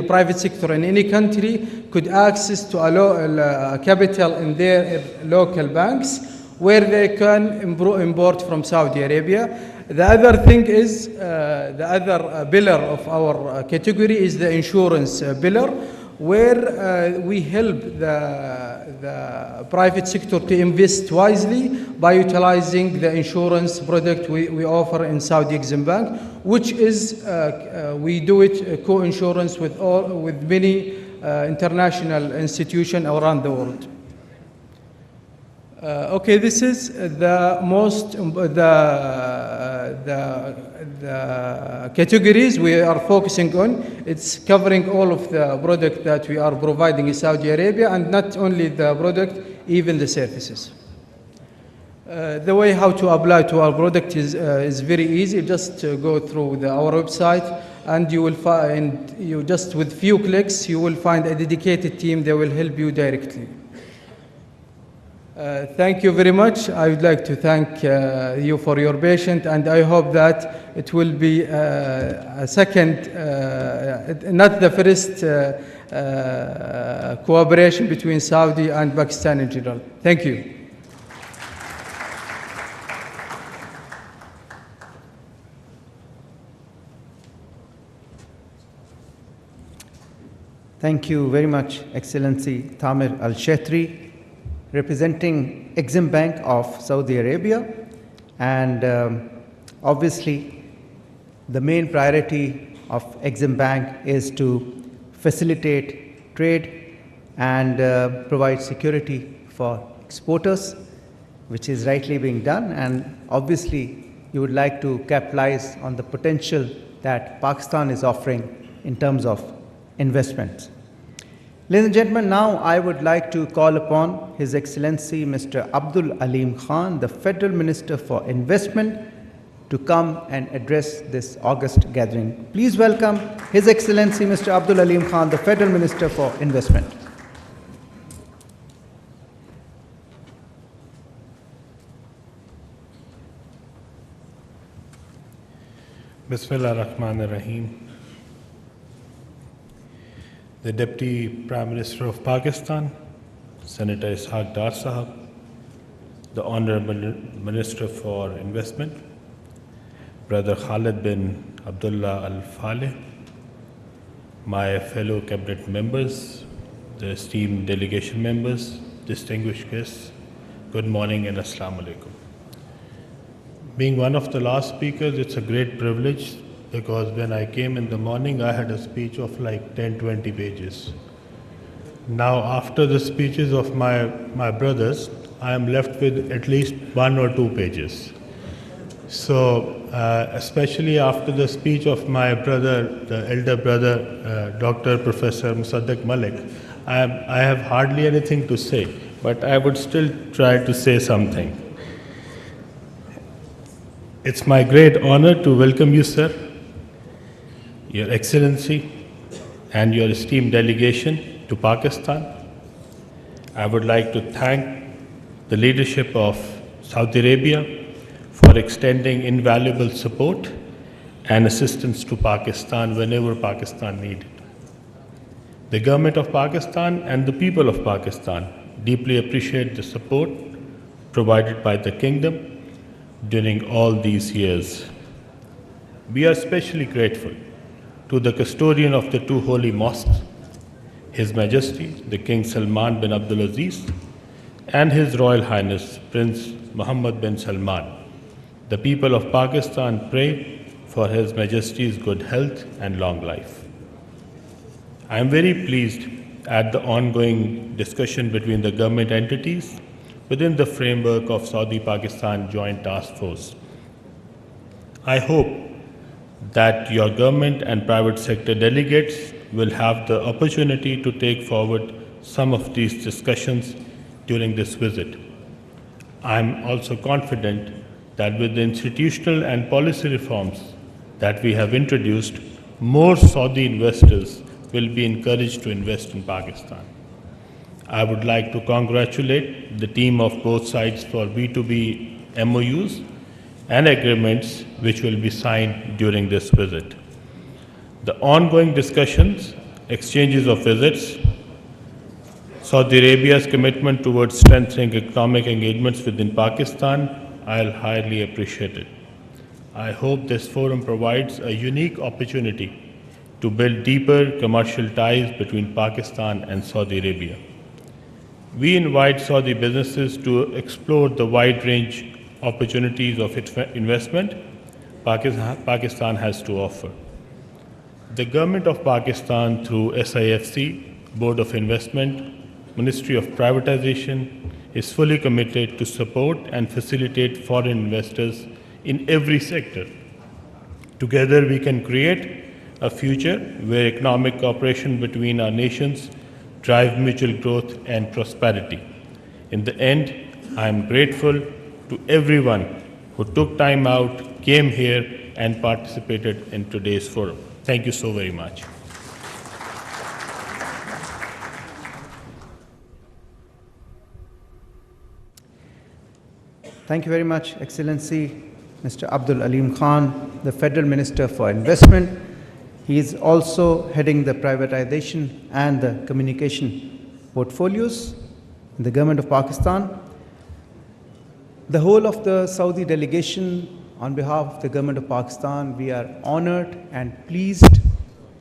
private sector in any country could access to a capital in their local banks, where they can import from Saudi Arabia. The other thing is, the other pillar of our category is the insurance pillar, where we help the private sector to invest wisely by utilizing the insurance product we offer in Saudi Exim Bank, which is, we do it co-insurance with many international institutions around the world. This is the categories we are focusing on. It's covering all of the product that we are providing in Saudi Arabia, and not only the product, even the services. The way how to apply to our product is very easy. Just go through our website, and you will find, just with few clicks, you will find a dedicated team that will help you directly. Thank you very much. I would like to thank you for your patience, and I hope that it will be a second, not the first cooperation between Saudi and Pakistan in general. Thank you.
Thank you very much, Excellency Tamir Al-Shetri, representing Exim Bank of Saudi Arabia. And obviously, the main priority of Exim Bank is to facilitate trade and provide security for exporters, which is rightly being done. And obviously, you would like to capitalize on the potential that Pakistan is offering in terms of investments. Ladies and gentlemen, now I would like to call upon His Excellency Mr. Abdul Aleem Khan, the Federal Minister for Investment, to come and address this August gathering. Please welcome His Excellency Mr. Abdul Aleem Khan, the Federal Minister for Investment.
Bismillah ar-Rahman ar-Rahim. The Deputy Prime Minister of Pakistan, Senator Ishaq Dar Sahab, the Honorable Minister for Investment, Brother Khalid bin Abdullah Al-Faleh, my fellow cabinet members, the esteemed delegation members, distinguished guests, good morning and Assalamu alaikum. Being one of the last speakers, it's a great privilege, because when I came in the morning, I had a speech of like 10-20 pages. Now, after the speeches of my brothers, I am left with at least 1 or 2 pages. So, especially after the speech of my brother, the elder brother, Dr. Professor Musaddiq Malik, I have hardly anything to say, but I would still try to say something. It's my great honor to welcome you, sir, Your Excellency, and your esteemed delegation to Pakistan. I would like to thank the leadership of Saudi Arabia for extending invaluable support and assistance to Pakistan whenever Pakistan needed. The government of Pakistan and the people of Pakistan deeply appreciate the support provided by the kingdom during all these years. We are especially grateful to the custodian of the 2 holy mosques, His Majesty the King Salman bin Abdulaziz, and His Royal Highness Prince Mohammed bin Salman. The people of Pakistan pray for His Majesty's good health and long life. I am very pleased at the ongoing discussion between the government entities within the framework of Saudi-Pakistan Joint Task Force. I hope that your government and private sector delegates will have the opportunity to take forward some of these discussions during this visit. I am also confident that with the institutional and policy reforms that we have introduced, more Saudi investors will be encouraged to invest in Pakistan. I would like to congratulate the team of both sides for B2B MOUs and agreements which will be signed during this visit. The ongoing discussions, exchanges of visits, Saudi Arabia's commitment towards strengthening economic engagements within Pakistan, I'll highly appreciate it. I hope this forum provides a unique opportunity to build deeper commercial ties between Pakistan and Saudi Arabia. We invite Saudi businesses to explore the wide range opportunities of investment Pakistan has to offer. The Government of Pakistan through SIFC, Board of Investment, Ministry of Privatization is fully committed to support and facilitate foreign investors in every sector. Together we can create a future where economic cooperation between our nations drive mutual growth and prosperity. In the end, I am grateful to everyone who took time out, came here and participated in today's forum. Thank you so very much.
Thank you very much, Excellency Mr. Abdul Aleem Khan, the Federal Minister for Investment. He is also heading the privatization and the communication portfolios in the Government of Pakistan. The whole of the Saudi delegation, on behalf of the Government of Pakistan, we are honored and pleased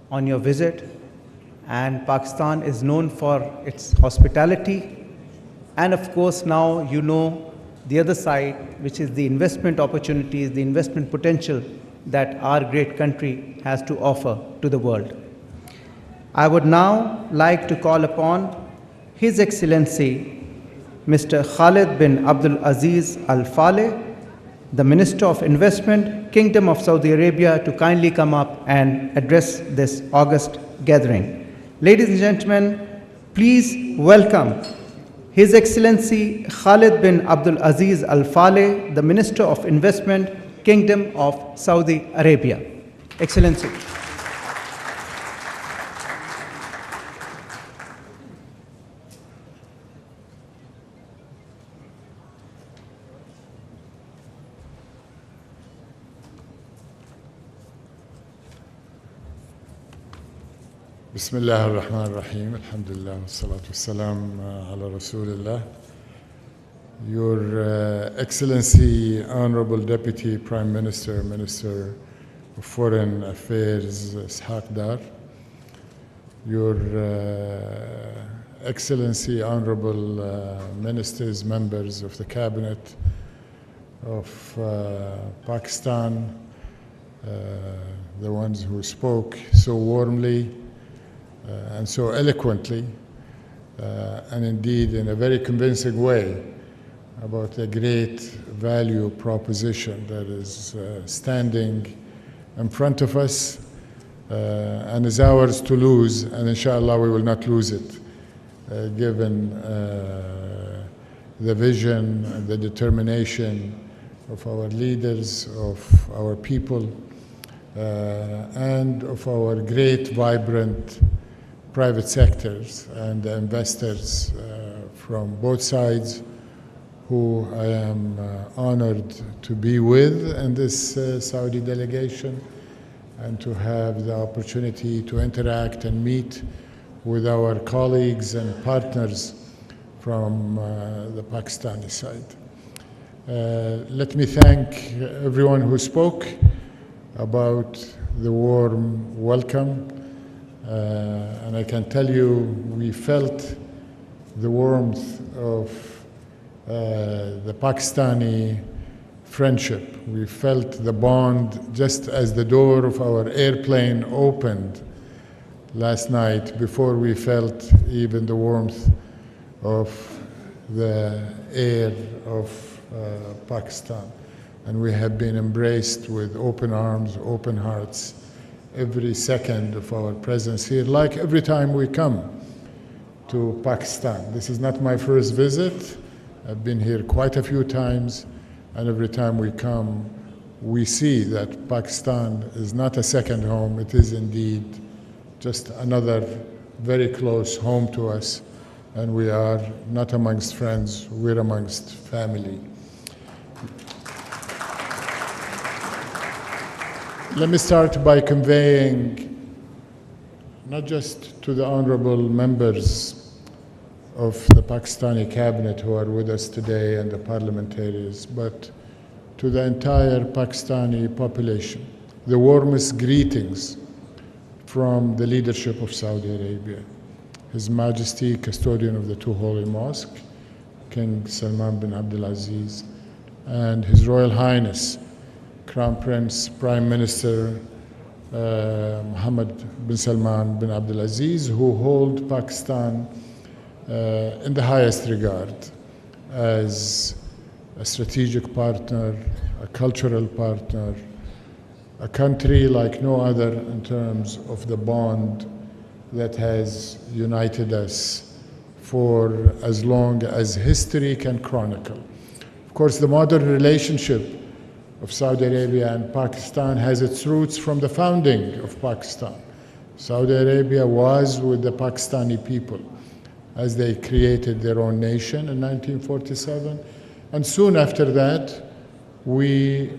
on your visit. And Pakistan is known for its hospitality. And of course, now you know the other side, which is the investment opportunities, the investment potential that our great country has to offer to the world. I would now like to call upon His Excellency Mr. Khalid bin Abdul Aziz Al Faleh, the Minister of Investment, Kingdom of Saudi Arabia, to kindly come up and address this august gathering. Ladies and gentlemen, please welcome His Excellency Khalid bin Abdul Aziz Al Faleh, the Minister of Investment, Kingdom of Saudi Arabia. Excellency.
بسم الله الرحمن الرحيم الحمد لله والصلاة والسلام على رسول الله. Your Excellency, Honorable Deputy Prime Minister, Minister of Foreign Affairs, Ishaq Dar, Your Excellency, Honorable Ministers, members of the Cabinet of Pakistan, the ones who spoke so warmly and so eloquently, and indeed in a very convincing way about the great value proposition that is standing in front of us and is ours to lose, and inshallah we will not lose it, given the vision and the determination of our leaders, of our people, and of our great, vibrant private sectors and investors from both sides, who I am honored to be with in this Saudi delegation and to have the opportunity to interact and meet with our colleagues and partners from the Pakistani side. Let me thank everyone who spoke about the warm welcome. And I can tell you, we felt the warmth of the Pakistani friendship. We felt the bond just as the door of our airplane opened last night, before we felt even the warmth of the air of Pakistan. and we have been embraced with open arms, open hearts, every second of our presence here, like every time we come to Pakistan. This is not my first visit. I've been here quite a few times, and every time we come, we see that Pakistan is not a second home. It is indeed just another very close home to us, and we are not amongst friends, we're amongst family. Let me start by conveying, not just to the honorable members of the Pakistani cabinet who are with us today and the parliamentarians, but to the entire Pakistani population, the warmest greetings from the leadership of Saudi Arabia, His Majesty, Custodian of the Two Holy Mosques, King Salman bin Abdulaziz, and His Royal Highness, Crown Prince, Prime Minister Mohammed bin Salman bin Abdulaziz, who hold Pakistan in the highest regard as a strategic partner, a cultural partner, a country like no other in terms of the bond that has united us for as long as history can chronicle. Of course, the modern relationship of Saudi Arabia and Pakistan has its roots from the founding of Pakistan. Saudi Arabia was with the Pakistani people as they created their own nation in 1947. And soon after that, we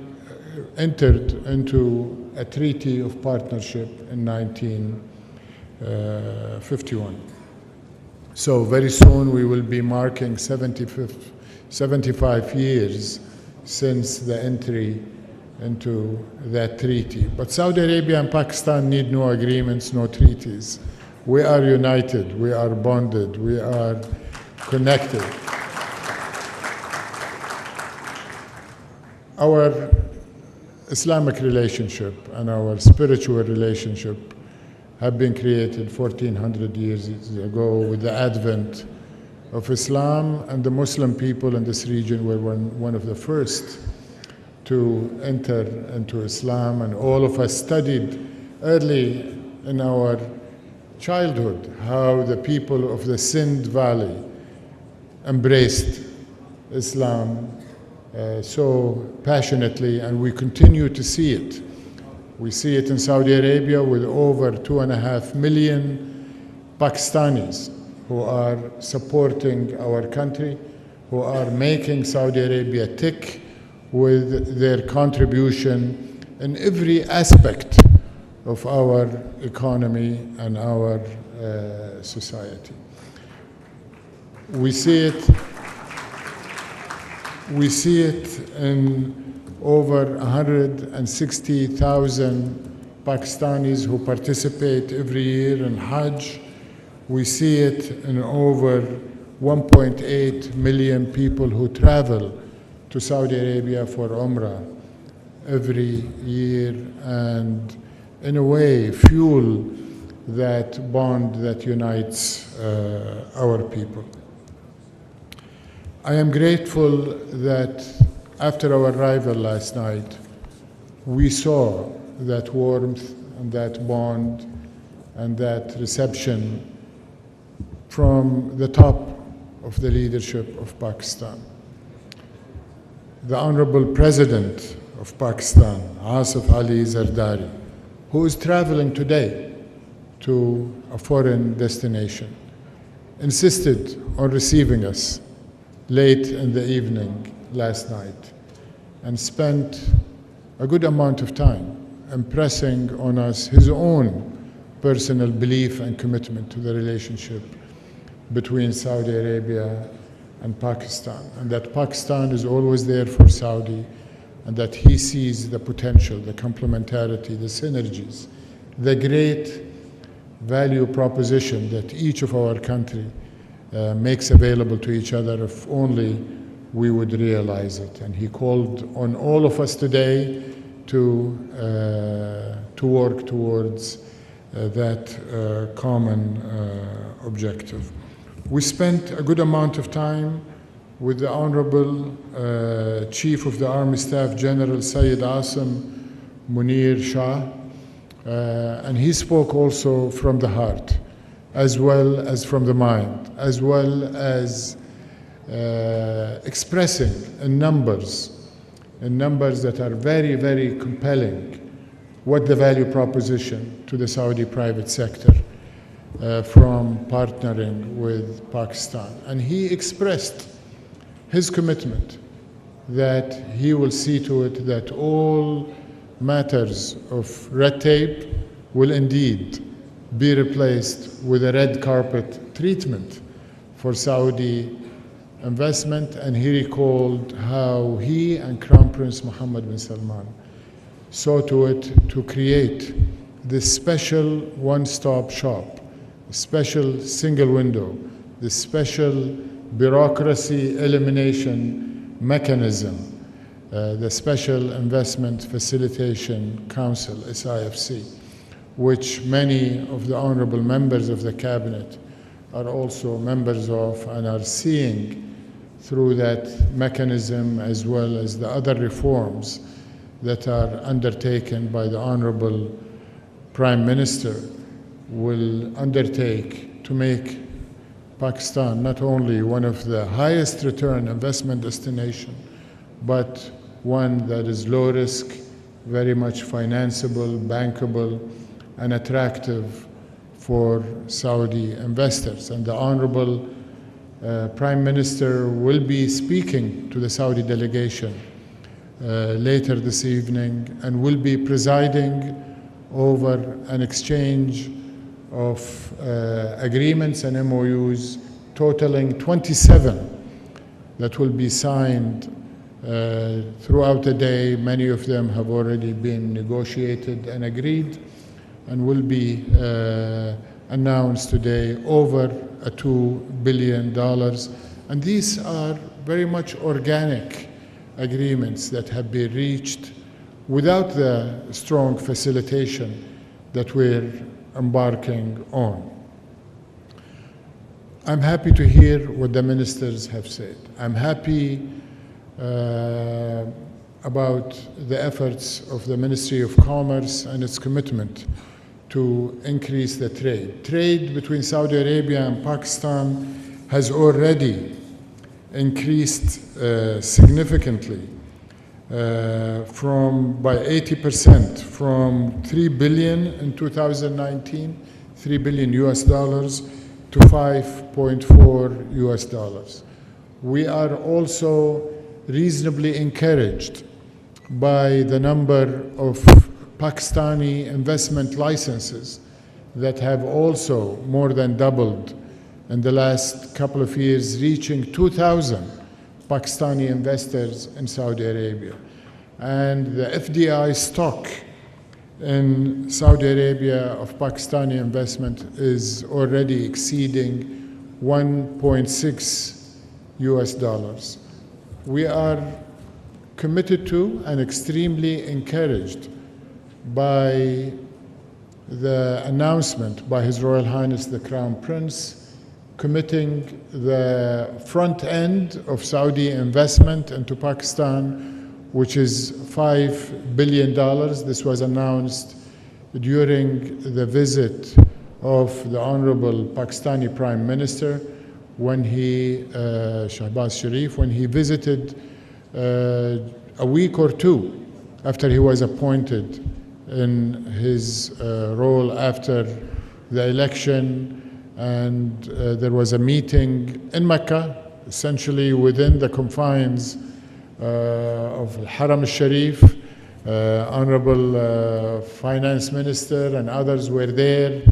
entered into a treaty of partnership in 1951. So very soon we will be marking 75 years since the entry into that treaty. But Saudi Arabia and Pakistan need no agreements, no treaties. We are united, we are bonded, we are connected. Our Islamic relationship and our spiritual relationship have been created 1400 years ago with the advent of Islam, and the Muslim people in this region were one of the first to enter into Islam, and all of us studied early in our childhood how the people of the Sindh Valley embraced Islam so passionately, and we continue to see it. We see it in Saudi Arabia with over 2.5 million Pakistanis who are supporting our country, who are making Saudi Arabia tick with their contribution in every aspect of our economy and our society. We see it in over 160,000 Pakistanis who participate every year in Hajj. We see it in over 1.8 million people who travel to Saudi Arabia for Umrah every year, and in a way fuel that bond that unites our people. I am grateful that after our arrival last night, we saw that warmth and that bond and that reception from the top of the leadership of Pakistan. The Honorable President of Pakistan, Asif Ali Zardari, who is traveling today to a foreign destination, insisted on receiving us late in the evening last night and spent a good amount of time impressing on us his own personal belief and commitment to the relationship between Saudi Arabia and Pakistan, and that Pakistan is always there for Saudi, and that he sees the potential, the complementarity, the synergies, the great value proposition that each of our country makes available to each other if only we would realize it. And he called on all of us today to work towards that common objective. We spent a good amount of time with the Honorable Chief of the Army Staff General Sayyid Asim Munir Shah, and he spoke also from the heart, as well as from the mind, as well as expressing in numbers that are very, very compelling what the value proposition to the Saudi private sector from partnering with Pakistan. And he expressed his commitment that he will see to it that all matters of red tape will indeed be replaced with a red carpet treatment for Saudi investment. And he recalled how he and Crown Prince Mohammed bin Salman saw to it to create this special one-stop shop, special single window, this special bureaucracy elimination mechanism, the Special Investment Facilitation Council, SIFC, which many of the honorable members of the cabinet are also members of and are seeing through that mechanism, as well as the other reforms that are undertaken by the Honorable Prime Minister, will undertake to make Pakistan not only one of the highest return investment destination, but one that is low risk, very much financeable, bankable, and attractive for Saudi investors. And the Honorable Prime Minister will be speaking to the Saudi delegation later this evening, and will be presiding over an exchange of agreements and MOUs totaling 27 that will be signed throughout the day. Many of them have already been negotiated and agreed, and will be announced today, over $2 billion. And these are very much organic agreements that have been reached without the strong facilitation that we're embarking on. I'm happy to hear what the ministers have said. I'm happy about the efforts of the Ministry of Commerce and its commitment to increase the trade. Trade between Saudi Arabia and Pakistan has already increased significantly by 80%, from $3 billion in 2019, $3 billion US dollars, to $5.4 US dollars. We are also reasonably encouraged by the number of Pakistani investment licenses that have also more than doubled in the last couple of years, reaching 2,000 Pakistani investors in Saudi Arabia. And the FDI stock in Saudi Arabia of Pakistani investment is already exceeding 1.6 US dollars. We are committed to and extremely encouraged by the announcement by His Royal Highness the Crown Prince committing the front end of Saudi investment into Pakistan, which is $5 billion. This was announced during the visit of the Honorable Pakistani Prime Minister when he, Shehbaz Sharif, when he visited a week or two after he was appointed in his role after the election. And there was a meeting in Mecca, essentially within the confines of Haram al-Sharif. Honorable Finance Minister and others were there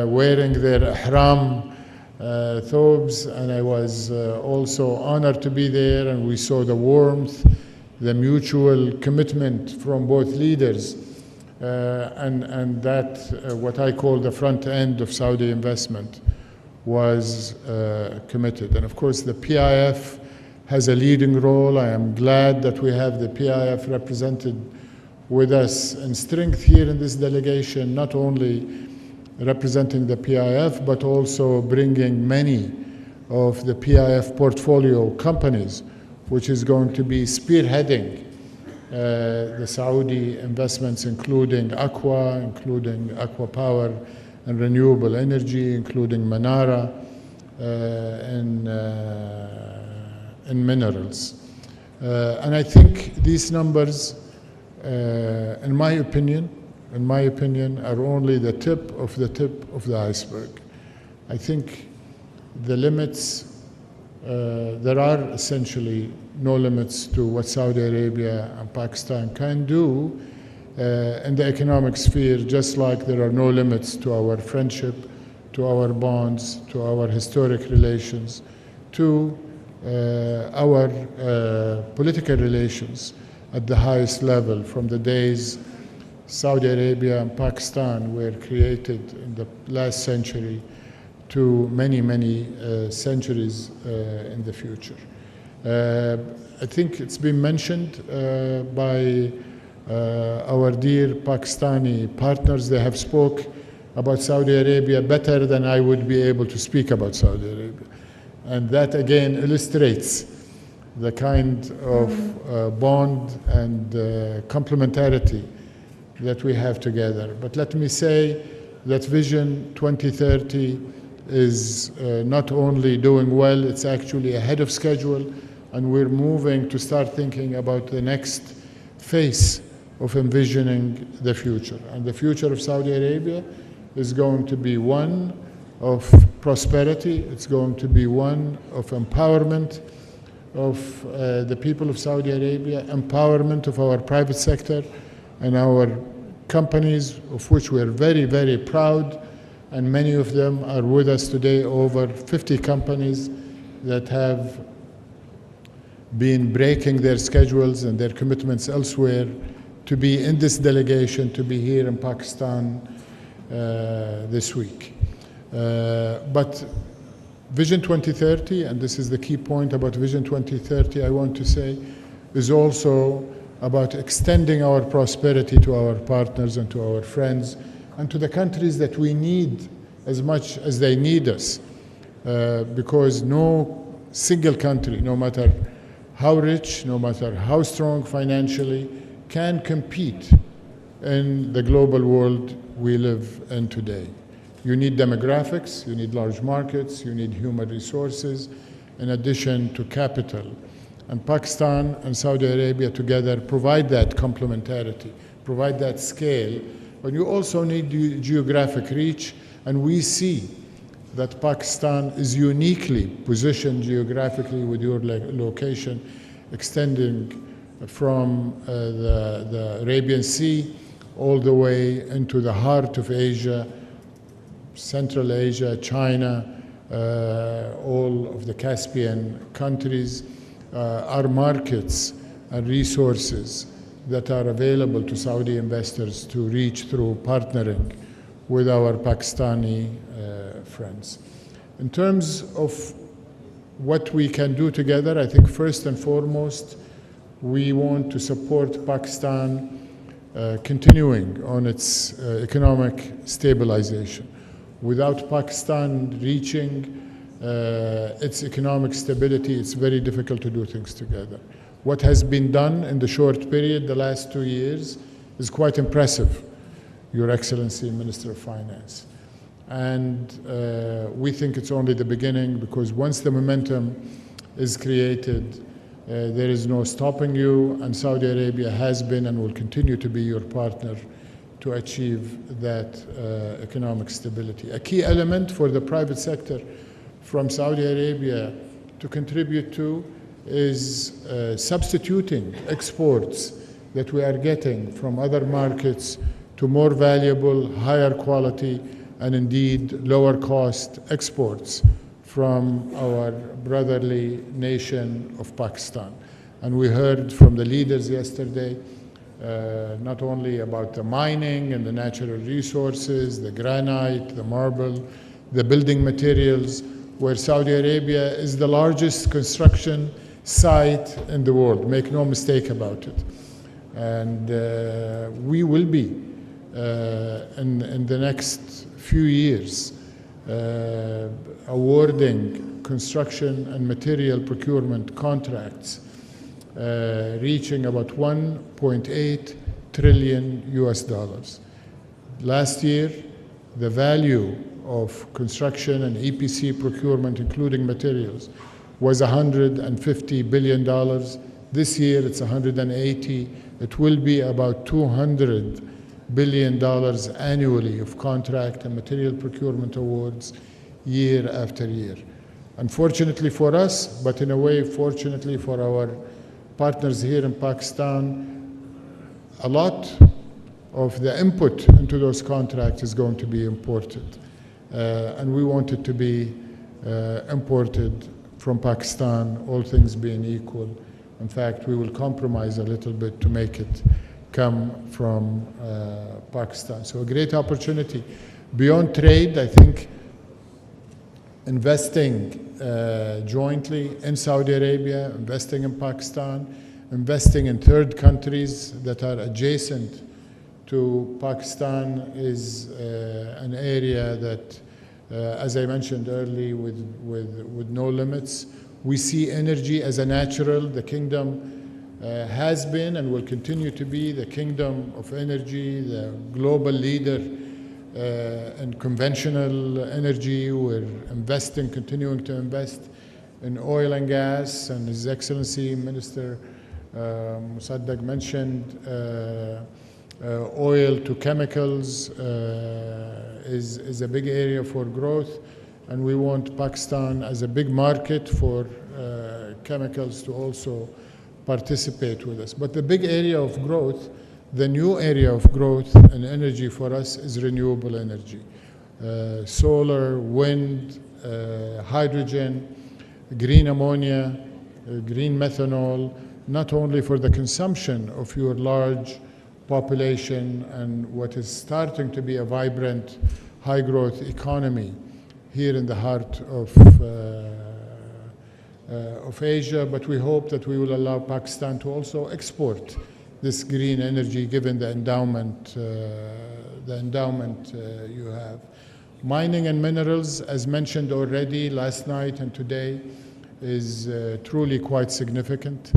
wearing their ihram thobes, and I was also honored to be there, and we saw the warmth, the mutual commitment from both leaders, and that what I call the front end of Saudi investment was committed. And of course the PIF has a leading role. I am glad that we have the PIF represented with us in strength here in this delegation, not only representing the PIF, but also bringing many of the PIF portfolio companies, which is going to be spearheading the Saudi investments, including Aqua Power and renewable energy, including Manara and minerals. And I think these numbers, in my opinion, are only the tip of the iceberg. I think the limits, there are essentially no limits to what Saudi Arabia and Pakistan can do in the economic sphere, just like there are no limits to our friendship, to our bonds, to our historic relations, to our political relations at the highest level, from the days Saudi Arabia and Pakistan were created in the last century to many, many centuries in the future. I think it's been mentioned by our dear Pakistani partners. They have spoke about Saudi Arabia better than I would be able to speak about Saudi Arabia. And that again illustrates the kind of bond and complementarity that we have together. But let me say that Vision 2030 is not only doing well, it's actually ahead of schedule, and we're moving to start thinking about the next phase of envisioning the future. And the future of Saudi Arabia is going to be one of prosperity, it's going to be one of empowerment of the people of Saudi Arabia, empowerment of our private sector and our companies, of which we are very, very proud, and many of them are with us today, over 50 companies that have been breaking their schedules and their commitments elsewhere to be in this delegation, to be here in Pakistan this week. But Vision 2030, and this is the key point about Vision 2030, I want to say, is also about extending our prosperity to our partners and to our friends and to the countries that we need as much as they need us. Because no single country, no matter how rich, no matter how strong financially, can compete in the global world we live in today. You need demographics, you need large markets, you need human resources, in addition to capital. And Pakistan and Saudi Arabia together provide that complementarity, provide that scale, but you also need geographic reach, and we see that Pakistan is uniquely positioned geographically with your location extending from the Arabian Sea all the way into the heart of Asia, Central Asia, China, all of the Caspian countries, are markets and resources that are available to Saudi investors to reach through partnering with our Pakistani friends. In terms of what we can do together, I think first and foremost, we want to support Pakistan continuing on its economic stabilization. Without Pakistan reaching its economic stability, it's very difficult to do things together. What has been done in the short period, the last 2 years, is quite impressive, Your Excellency, Minister of Finance. And we think it's only the beginning, because once the momentum is created, there is no stopping you, and Saudi Arabia has been and will continue to be your partner to achieve that economic stability. A key element for the private sector from Saudi Arabia to contribute to is substituting exports that we are getting from other markets to more valuable, higher quality, and indeed lower cost exports from our brotherly nation of Pakistan. And we heard from the leaders yesterday not only about the mining and the natural resources, the granite, the marble, the building materials, where Saudi Arabia is the largest construction site in the world. Make no mistake about it. And we will be, in the next few years, awarding construction and material procurement contracts, reaching about 1.8 trillion US dollars. Last year, the value of construction and EPC procurement, including materials, was $150 billion. This year, it's 180. It will be about $200 billion annually of contract and material procurement awards year after year. Unfortunately for us, but in a way, fortunately for our partners here in Pakistan, a lot of the input into those contracts is going to be imported. And we want it to be imported from Pakistan, all things being equal. In fact, we will compromise a little bit to make it come from Pakistan. So a great opportunity. Beyond trade, I think investing jointly in Saudi Arabia, investing in Pakistan, investing in third countries that are adjacent to Pakistan is an area that, as I mentioned earlier, with no limits. We see energy as a natural. The kingdom has been and will continue to be the kingdom of energy, the global leader in conventional energy. We're investing, continuing to invest in oil and gas, and His Excellency Minister Sajjad mentioned oil to chemicals is a big area for growth, and we want Pakistan as a big market for chemicals to also participate with us. But the big area of growth, the new area of growth and energy for us is renewable energy. Solar, wind, hydrogen, green ammonia, green methanol, not only for the consumption of your large population and what is starting to be a vibrant, high-growth economy here in the heart of Asia, but we hope that we will allow Pakistan to also export this green energy given the endowment you have. Mining and minerals, as mentioned already last night and today, is truly quite significant.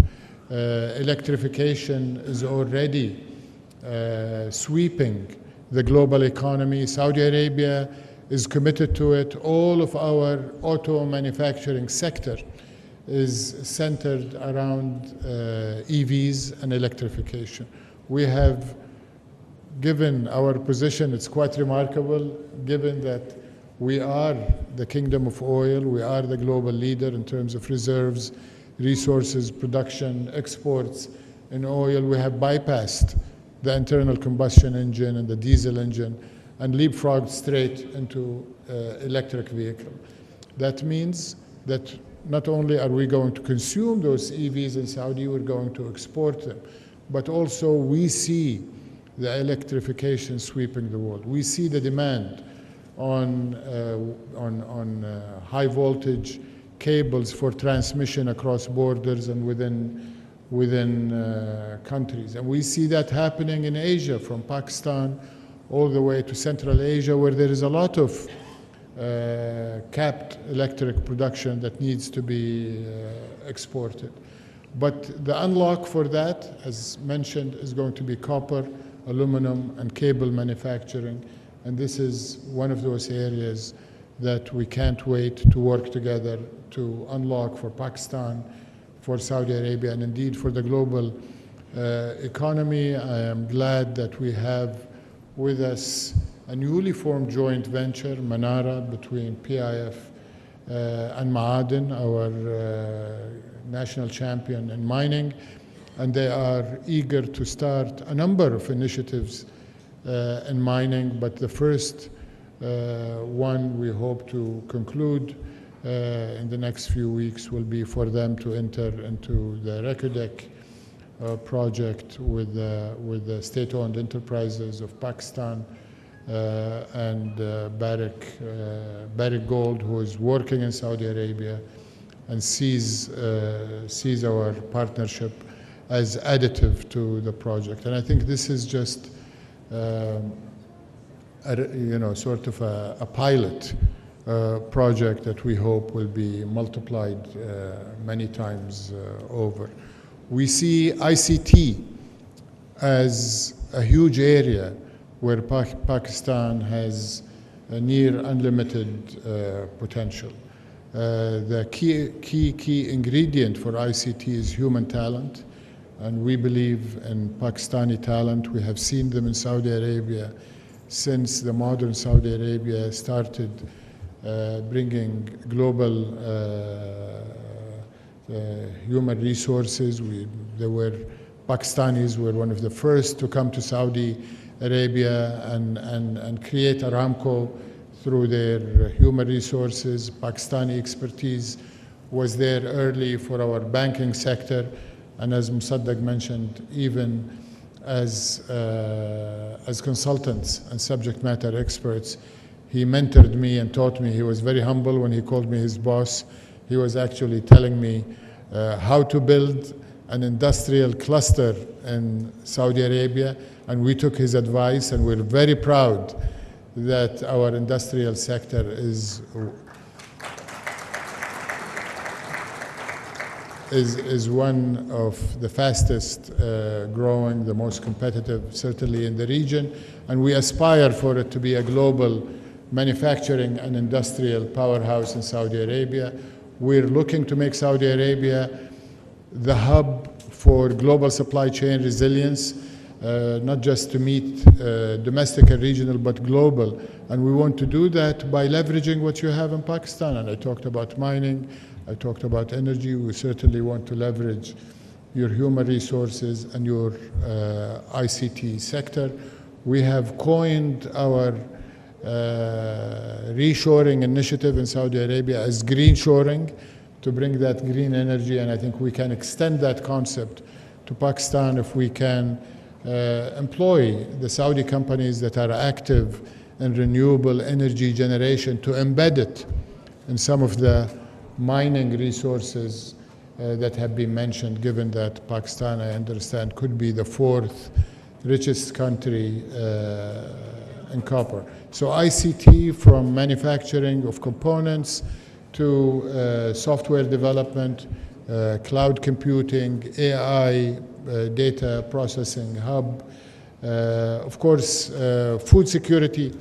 Electrification is already sweeping the global economy. Saudi Arabia is committed to it. All of our auto manufacturing sector is centered around EVs and electrification. We have given our position, it's quite remarkable, given that we are the kingdom of oil, we are the global leader in terms of reserves, resources, production, exports in oil. We have bypassed the internal combustion engine and the diesel engine and leapfrogged straight into electric vehicle. That means that not only are we going to consume those EVs in Saudi, we're going to export them, but also we see the electrification sweeping the world. We see the demand on high voltage cables for transmission across borders and within countries. And we see that happening in Asia, from Pakistan all the way to Central Asia, where there is a lot of capped electric production that needs to be exported. But the unlock for that, as mentioned, is going to be copper, aluminum, and cable manufacturing. And this is one of those areas that we can't wait to work together to unlock for Pakistan, for Saudi Arabia, and indeed for the global economy. I am glad that we have with us a newly formed joint venture, Manara, between PIF and Ma'aden, our national champion in mining, and they are eager to start a number of initiatives in mining, but the first one we hope to conclude in the next few weeks will be for them to enter into the Rekudek project with the state-owned enterprises of Pakistan and Barrick Gold, who is working in Saudi Arabia and sees our partnership as additive to the project. And I think this is just sort of a pilot project that we hope will be multiplied many times over. We see ICT as a huge area where Pakistan has a near unlimited potential. The key ingredient for ICT is human talent, and we believe in Pakistani talent. We have seen them in Saudi Arabia since the modern Saudi Arabia started bringing global human resources. Pakistanis were one of the first to come to Saudi Arabia and create Aramco through their human resources. Pakistani expertise was there early for our banking sector, and as Musaddiq mentioned, even as consultants and subject matter experts. He mentored me and taught me. He was very humble when he called me his boss. He was actually telling me how to build an industrial cluster in Saudi Arabia, and we took his advice, and we're very proud that our industrial sector is one of the fastest growing, the most competitive, certainly in the region, and we aspire for it to be a global manufacturing and industrial powerhouse in Saudi Arabia. We're looking to make Saudi Arabia the hub for global supply chain resilience, not just to meet domestic and regional, but global. And we want to do that by leveraging what you have in Pakistan. And I talked about mining, I talked about energy. We certainly want to leverage your human resources and your ICT sector. We have coined our reshoring initiative in Saudi Arabia as green shoring, to bring that green energy, and I think we can extend that concept to Pakistan if we can employ the Saudi companies that are active in renewable energy generation to embed it in some of the mining resources that have been mentioned, given that Pakistan, I understand, could be the fourth richest country in copper. So ICT, from manufacturing of components to software development, cloud computing, AI, data processing hub. Of course, food security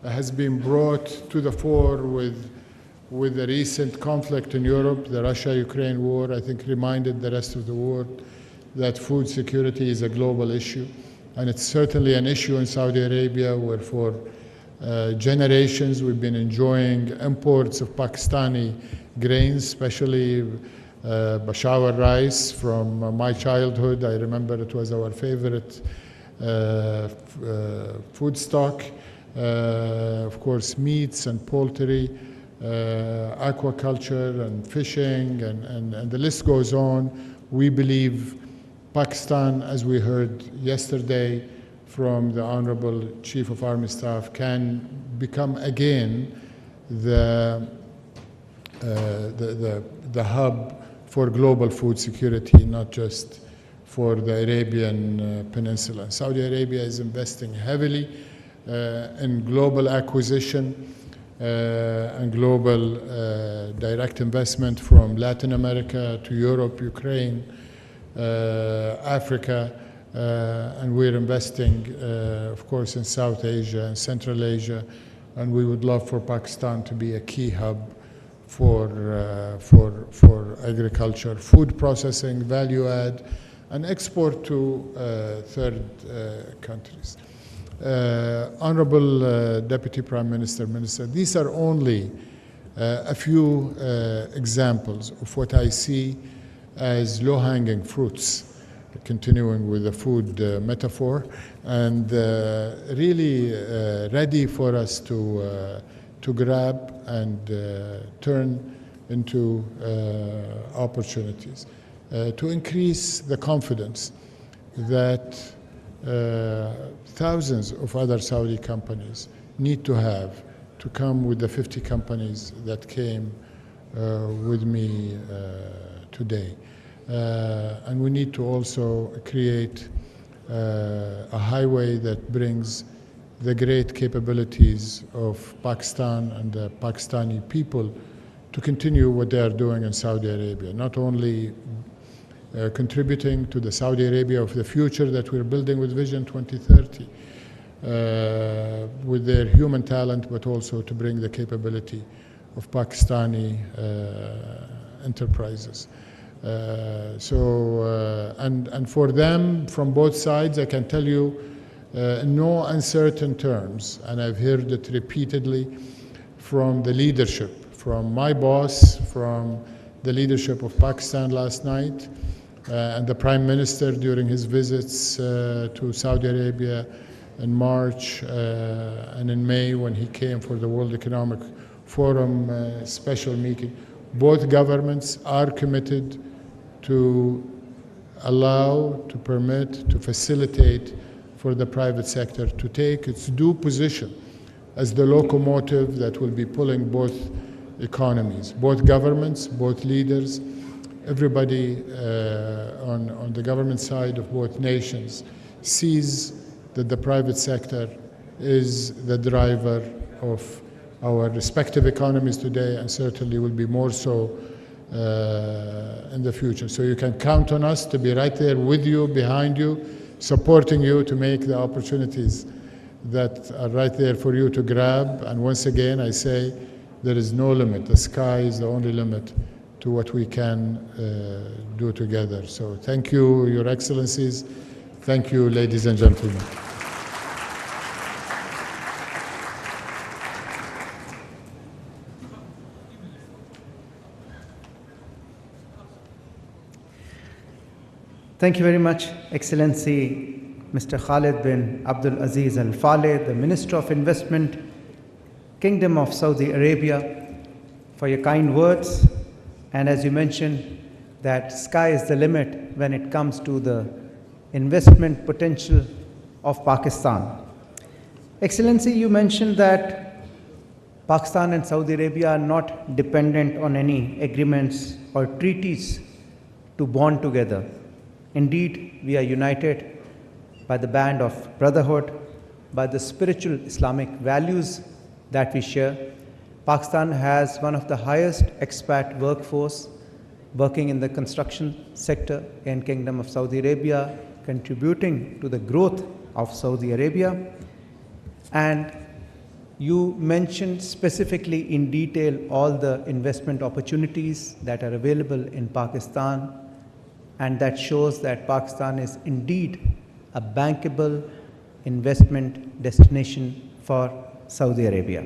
has been brought to the fore with the recent conflict in Europe. The Russia-Ukraine war, I think, reminded the rest of the world that food security is a global issue. And it's certainly an issue in Saudi Arabia, where for generations we've been enjoying imports of Pakistani grains, especially Peshawar rice from my childhood. I remember it was our favorite food stock. Of course, meats and poultry, aquaculture and fishing, and the list goes on. We believe Pakistan, as we heard yesterday from the Honorable Chief of Army Staff, can become again the hub for global food security, not just for the Arabian Peninsula. Saudi Arabia is investing heavily in global acquisition and global direct investment from Latin America to Europe, Ukraine, Africa, and we're investing, of course, in South Asia and Central Asia, and we would love for Pakistan to be a key hub for agriculture, food processing, value add, and export to third countries. Honorable Deputy Prime Minister, Minister, these are only a few examples of what I see as low-hanging fruits, continuing with the food metaphor, and really ready for us to grab and turn into opportunities, to increase the confidence that thousands of other Saudi companies need to have to come with the 50 companies that came with me today. And we need to also create a highway that brings the great capabilities of Pakistan and the Pakistani people to continue what they are doing in Saudi Arabia, not only contributing to the Saudi Arabia of the future that we're building with Vision 2030, with their human talent, but also to bring the capability of Pakistani enterprises. And for them, from both sides, I can tell you, in no uncertain terms, and I've heard it repeatedly from the leadership, from my boss, from the leadership of Pakistan last night, and the Prime Minister during his visits to Saudi Arabia in March and in May when he came for the World Economic Forum special meeting. Both governments are committed to allow, to permit, to facilitate for the private sector to take its due position as the locomotive that will be pulling both economies, both governments, both leaders, everybody on the government side of both nations sees that the private sector is the driver of our respective economies today and certainly will be more so in the future. So you can count on us to be right there with you, behind you, supporting you to make the opportunities that are right there for you to grab. And once again, I say there is no limit. The sky is the only limit to what we can do together. So thank you, Your Excellencies. Thank you, ladies and gentlemen.
Thank you very much, Excellency Mr. Khalid bin Abdul Aziz Al Faleh, the Minister of Investment, Kingdom of Saudi Arabia, for your kind words. And as you mentioned, that sky is the limit when it comes to the investment potential of Pakistan. Excellency, you mentioned that Pakistan and Saudi Arabia are not dependent on any agreements or treaties to bond together. Indeed, we are united by the band of brotherhood, by the spiritual Islamic values that we share. Pakistan has one of the highest expat workforce working in the construction sector in Kingdom of Saudi Arabia, contributing to the growth of Saudi Arabia. And you mentioned specifically in detail all the investment opportunities that are available in Pakistan, and that shows that Pakistan is indeed a bankable investment destination for Saudi Arabia.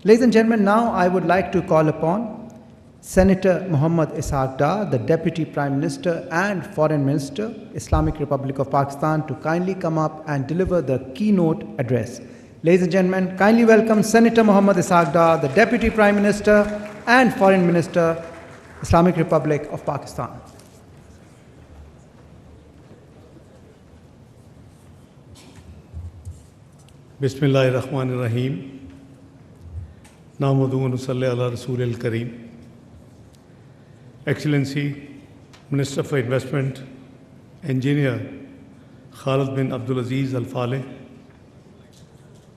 Ladies and gentlemen, now I would like to call upon Senator Muhammad Ishaq Dar, the Deputy Prime Minister and Foreign Minister, Islamic Republic of Pakistan, to kindly come up and deliver the keynote address. Ladies and gentlemen, kindly welcome Senator Muhammad Ishaq Dar, the Deputy Prime Minister and Foreign Minister, Islamic Republic of Pakistan.
Bismillahirrahmanirrahim. Nahmaduhu wa nusalli ala Rasulil Kareem. Excellency, Minister for Investment, Engineer Khalid bin Abdul Aziz Al Faleh,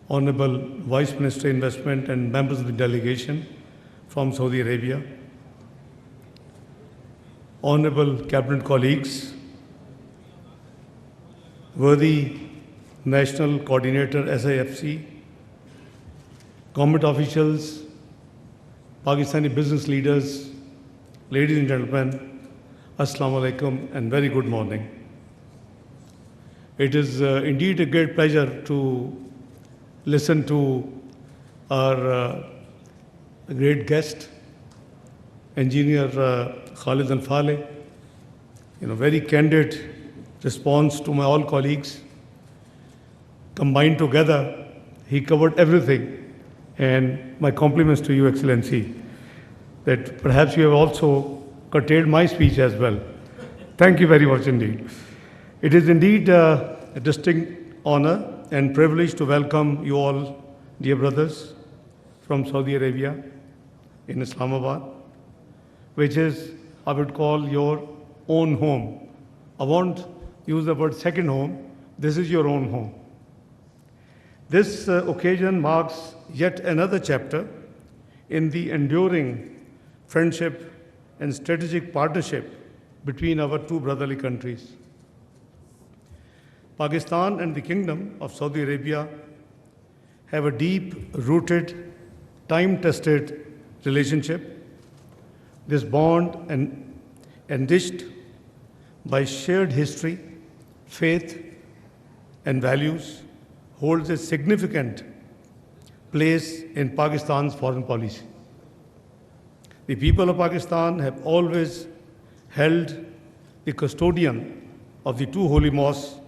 Honorable Vice Minister Investment and members of the delegation from Saudi Arabia, Honorable Cabinet colleagues, worthy National Coordinator SIFC, government officials, Pakistani business leaders, ladies and gentlemen, Assalamu alaikum and very good morning. It is indeed a great pleasure to listen to our great guest, Engineer Khalid Al Faleh, very candid response to my all colleagues. Combined together, he covered everything. And my compliments to you, Excellency, that perhaps you have also curtailed my speech as well. Thank you very much indeed. It is indeed a distinct honor and privilege to welcome you all, dear brothers, from Saudi Arabia in Islamabad, which is, I would call, your own home. I won't use the word second home. This is your own home. This occasion marks yet another chapter in the enduring friendship and strategic partnership between our two brotherly countries. Pakistan and the Kingdom of Saudi Arabia have a deep-rooted, time-tested relationship. This bond enriched by shared history, faith, and values holds a significant place in Pakistan's foreign policy. The people of Pakistan have always held the custodian of the two holy mosques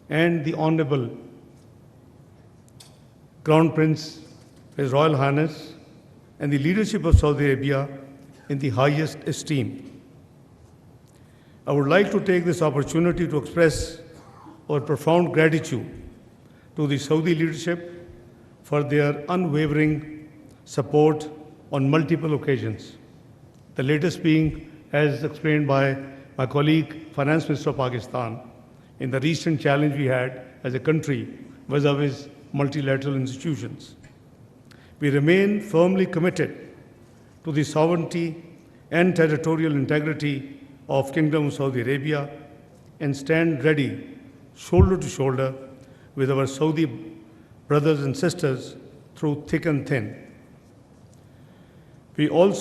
and the Honorable Crown Prince, His Royal Highness, and the leadership of Saudi Arabia in the highest esteem. I would like to take this opportunity to express our profound gratitude to the Saudi leadership for their unwavering support on multiple occasions. The latest being, as explained by my colleague, Finance Minister of Pakistan, in the recent challenge we had as a country vis-à-vis multilateral institutions. We remain firmly committed to the sovereignty and territorial integrity of Kingdom of Saudi Arabia and stand ready, shoulder to shoulder, with our Saudi brothers and sisters through thick and thin. We are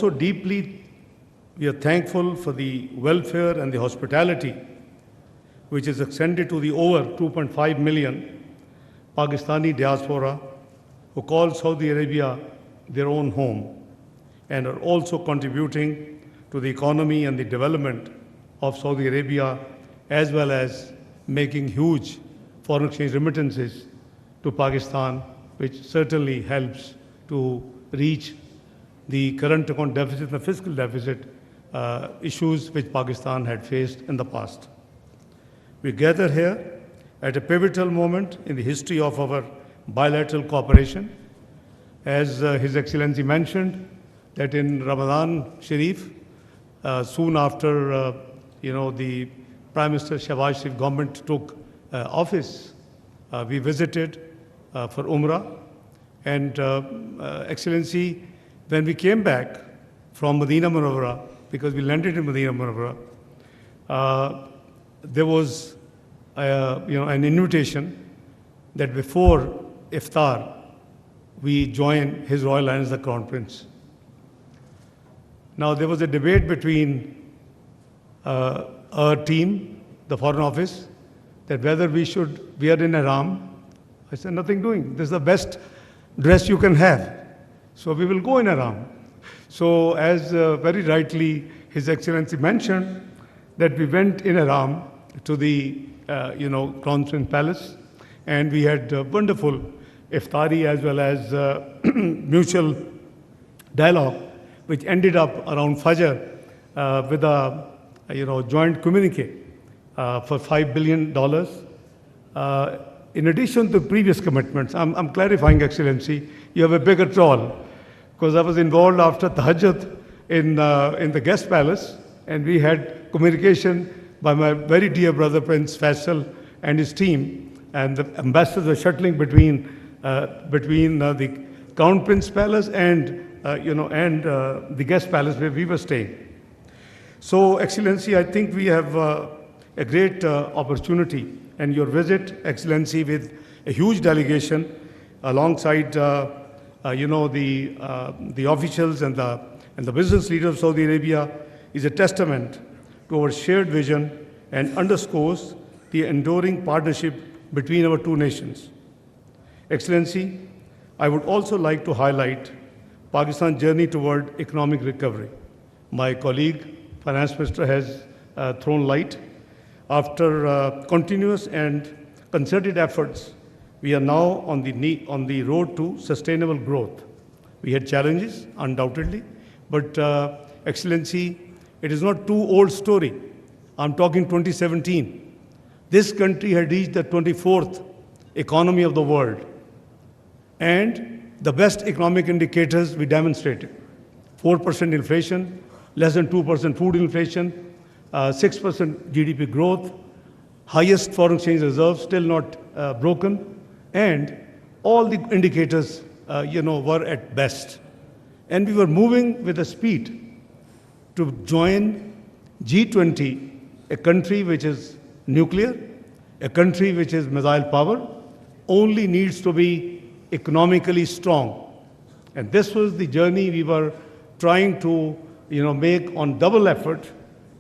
thankful for the welfare and the hospitality which is extended to the over 2.5 million Pakistani diaspora who call Saudi Arabia their own home and are also contributing to the economy and the development of Saudi Arabia, as well as making huge foreign exchange remittances to Pakistan, which certainly helps to reach the current account deficit and the fiscal deficit issues which Pakistan had faced in the past. We gather here at a pivotal moment in the history of our bilateral cooperation. As His Excellency mentioned, that in Ramadan Sharif, soon after the Prime Minister Shehbaz Sharif government took office, we visited for Umrah. And Excellency, when we came back from Medina Munawwara, because we landed in Medina Munawwara, there was an invitation that before iftar, we join His Royal Highness the Crown Prince. Now, there was a debate between our team, the Foreign Office, that whether we should wear in ihram. I said, nothing doing. This is the best dress you can have. So we will go in ihram. So as very rightly His Excellency mentioned, that we went in ihram to the Crown Prince Palace, and we had wonderful iftari as well as mutual dialogue, which ended up around Fajr with a joint communique for $5 billion. In addition to previous commitments, I'm clarifying, Excellency, you have a bigger role, because I was involved after Tahajjud in the guest palace, and we had communication by my very dear brother Prince Faisal and his team, and the ambassadors were shuttling between the Crown Prince Palace and the guest palace where we were staying. So, Excellency, I think we have a great opportunity, and your visit, Excellency, with a huge delegation alongside the officials and the business leaders of Saudi Arabia is a testament to our shared vision and underscores the enduring partnership between our two nations. Excellency, I would also like to highlight Pakistan's journey toward economic recovery. My colleague, Finance Minister, has thrown light. After continuous and concerted efforts, we are now on the road to sustainable growth. We had challenges, undoubtedly, but Excellency, it is not too old story. I'm talking 2017. This country had reached the 24th economy of the world, and the best economic indicators we demonstrated. 4% inflation, less than 2% food inflation, 6% GDP growth, highest foreign exchange reserves still not broken, and all the indicators, were at best. And we were moving with a speed to join G20, a country which is nuclear, a country which is missile power, only needs to be economically strong. And this was the journey we were trying to make on double effort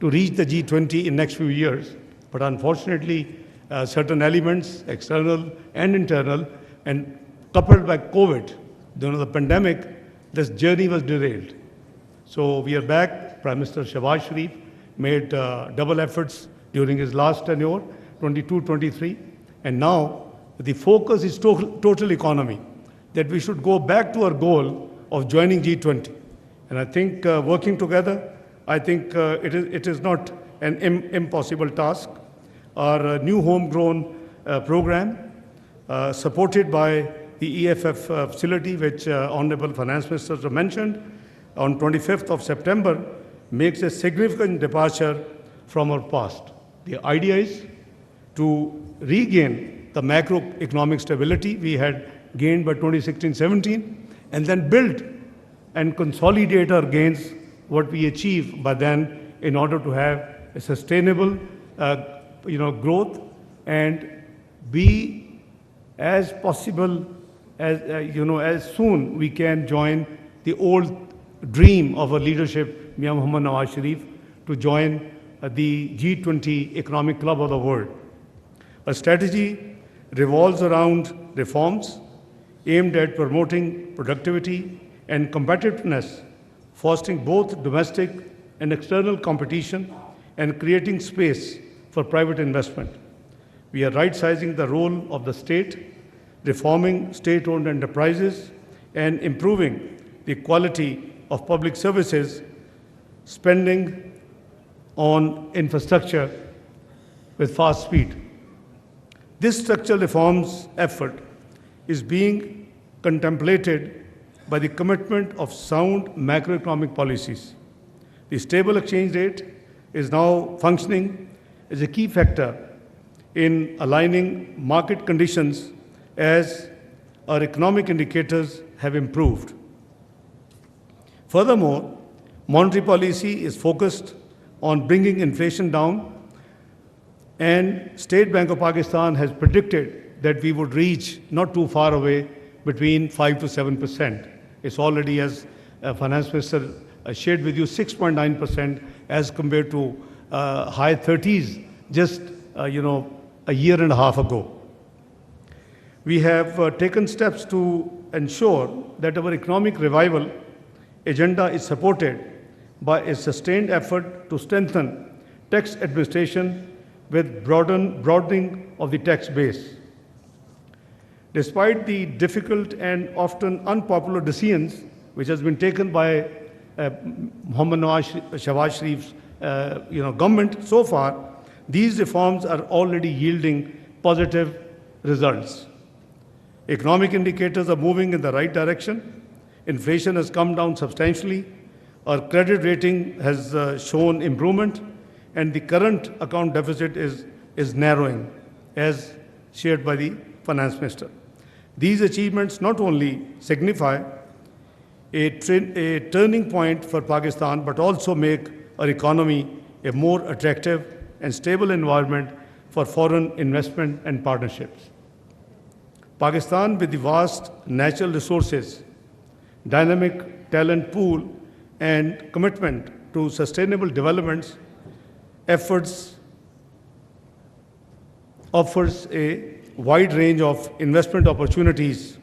to reach the G20 in next few years. But unfortunately, certain elements, external and internal, and coupled by COVID, the pandemic, this journey was derailed. So we are back. Prime Minister Shehbaz Sharif made double efforts during his last tenure, 22-23, and now the focus is total economy, that we should go back to our goal of joining G20. And I think working together, I think it is not an impossible task. Our new homegrown program, supported by the EFF facility, which Honorable Finance Minister mentioned, on 25th of September, makes a significant departure from our past. The idea is to regain the macroeconomic stability we had gained by 2016-17, and then build and consolidate our gains, what we achieve by then, in order to have a sustainable growth and be as possible as as soon we can join the old dream of our leadership, Mia Muhammad Nawaz Sharif, to join the G20 Economic Club of the world. Our strategy revolves around reforms aimed at promoting productivity and competitiveness, fostering both domestic and external competition, and creating space for private investment. We are right-sizing the role of the state, reforming state-owned enterprises, and improving the quality of public services, spending on infrastructure with fast speed. This structural reforms effort is being contemplated by the commitment of sound macroeconomic policies. The stable exchange rate is now functioning as a key factor in aligning market conditions as our economic indicators have improved. Furthermore, monetary policy is focused on bringing inflation down, and State Bank of Pakistan has predicted that we would reach, not too far away, between 5 to 7%. It's already, as Finance Minister shared with you, 6.9% as compared to high 30s just a year and a half ago. We have taken steps to ensure that our economic revival agenda is supported by a sustained effort to strengthen tax administration with broadening of the tax base. Despite the difficult and often unpopular decisions which has been taken by Muhammad Shehbaz Sharif's government so far, these reforms are already yielding positive results. Economic indicators are moving in the right direction. Inflation has come down substantially. Our credit rating has shown improvement, and the current account deficit is narrowing, as shared by the Finance Minister. These achievements not only signify a turning point for Pakistan, but also make our economy a more attractive and stable environment for foreign investment and partnerships. Pakistan, with the vast natural resources, dynamic talent pool, and commitment to sustainable development efforts, offers a wide range of investment opportunities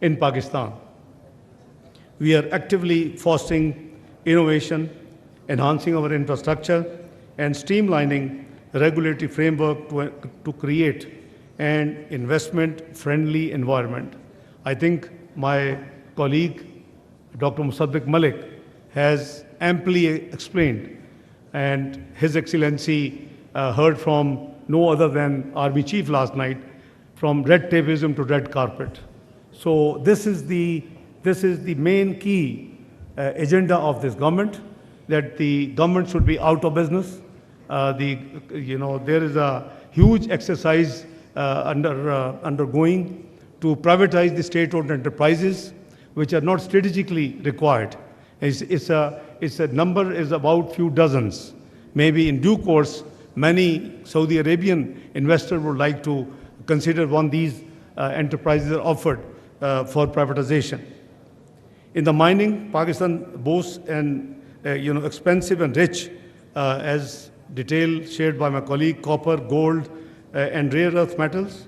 in Pakistan. We are actively fostering innovation, enhancing our infrastructure, and streamlining the regulatory framework to create an investment-friendly environment. I think my colleague, Dr. Musaddiq Malik, has amply explained, and His Excellency heard from no other than Army Chief last night, from red tapeism to red carpet. So this is the main key agenda of this government, that the government should be out of business. There is a huge exercise undergoing to privatize the state-owned enterprises which are not strategically required. It's a number is about few dozens. Maybe in due course, many Saudi Arabian investors would like to consider one these enterprises are offered for privatization. In the mining, Pakistan boasts an expensive and rich, as detail shared by my colleague, copper, gold, and rare earth metals.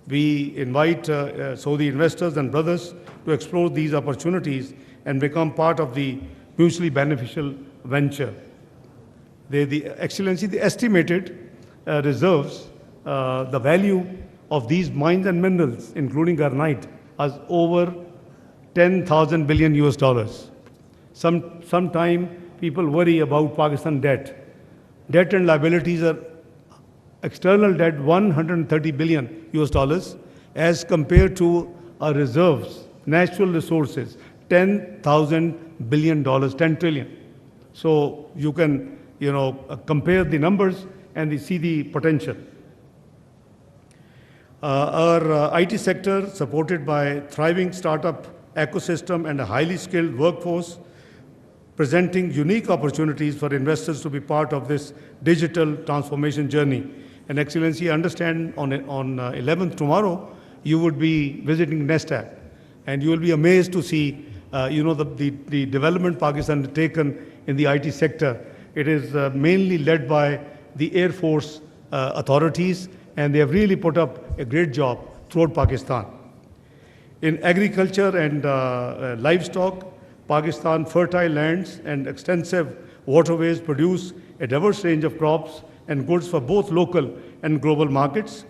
We invite Saudi investors and brothers to explore these opportunities and become part of the mutually beneficial venture. Excellency, the estimated reserves, the value of these mines and minerals, including garnite, is over 10,000 billion US dollars. Sometime people worry about Pakistan debt. Debt and liabilities are external debt 130 billion US dollars as compared to our reserves, natural resources, 10,000 billion dollars, 10 trillion. So you can compare the numbers and see the potential. Our IT sector, supported by thriving startup ecosystem and a highly skilled workforce, presenting unique opportunities for investors to be part of this digital transformation journey. And Excellency, I understand on 11th tomorrow, you would be visiting Nasdaq, and you will be amazed to see, the development Pakistan has taken in the IT sector. It is mainly led by the Air Force authorities, and they have really put up a great job throughout Pakistan. In agriculture and livestock, Pakistan fertile lands and extensive waterways produce a diverse range of crops and goods for both local and global markets.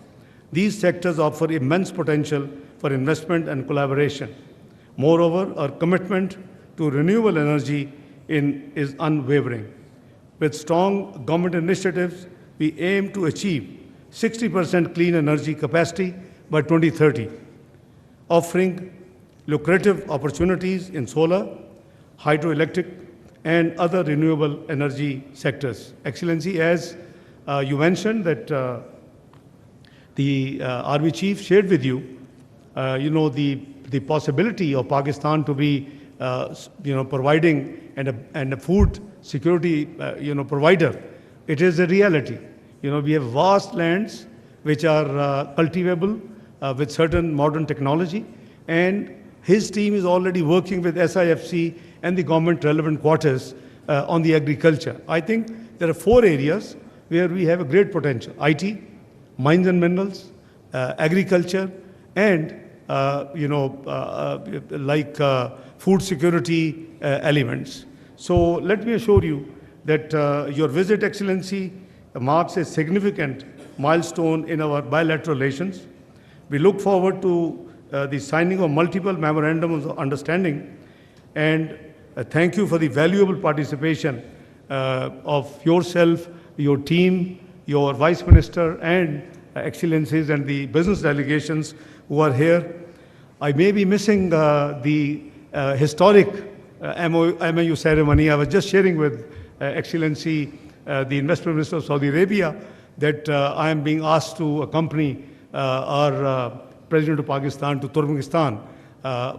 These sectors offer immense potential for investment and collaboration. Moreover, our commitment to renewable energy is unwavering. With strong government initiatives, we aim to achieve 60% clean energy capacity by 2030, offering lucrative opportunities in solar, hydroelectric, and other renewable energy sectors. Excellency, as you mentioned that the Army chief shared with you, the possibility of Pakistan to be, providing and a food security, provider. It is a reality. We have vast lands which are cultivable with certain modern technology, and his team is already working with SIFC and the government relevant quarters on the agriculture. I think there are 4 areas where we have a great potential: IT, mines and minerals, agriculture, and food security elements. So let me assure you that your visit, Excellency, marks a significant milestone in our bilateral relations. We look forward to the signing of multiple memorandums of understanding, and thank you for the valuable participation of yourself, your team, your Vice Minister, and Excellencies and the business delegations who are here. I may be missing the historic MOU ceremony. I was just sharing with Excellency, the Investment Minister of Saudi Arabia, that I am being asked to accompany our President of Pakistan to Turkmenistan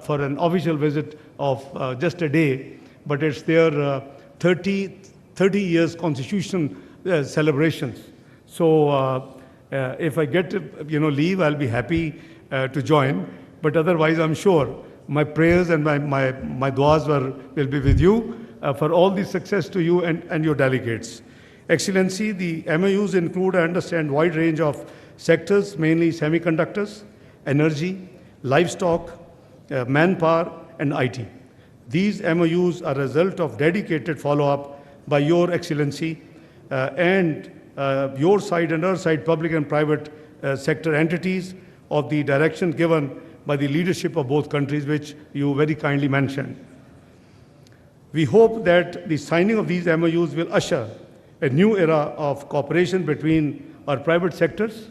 for an official visit of just a day, but it's their 30 years constitution celebrations. So if I get leave, I'll be happy to join, but otherwise I'm sure my prayers and my duas will be with you for all the success to you and your delegates. Excellency, the MOUs include, I understand, wide range of sectors, mainly semiconductors, energy, livestock, manpower, and IT. These MOUs are a result of dedicated follow-up by your Excellency and your side and our side, public and private sector entities, of the direction given by the leadership of both countries, which you very kindly mentioned. We hope that the signing of these MOUs will usher a new era of cooperation between our private sectors.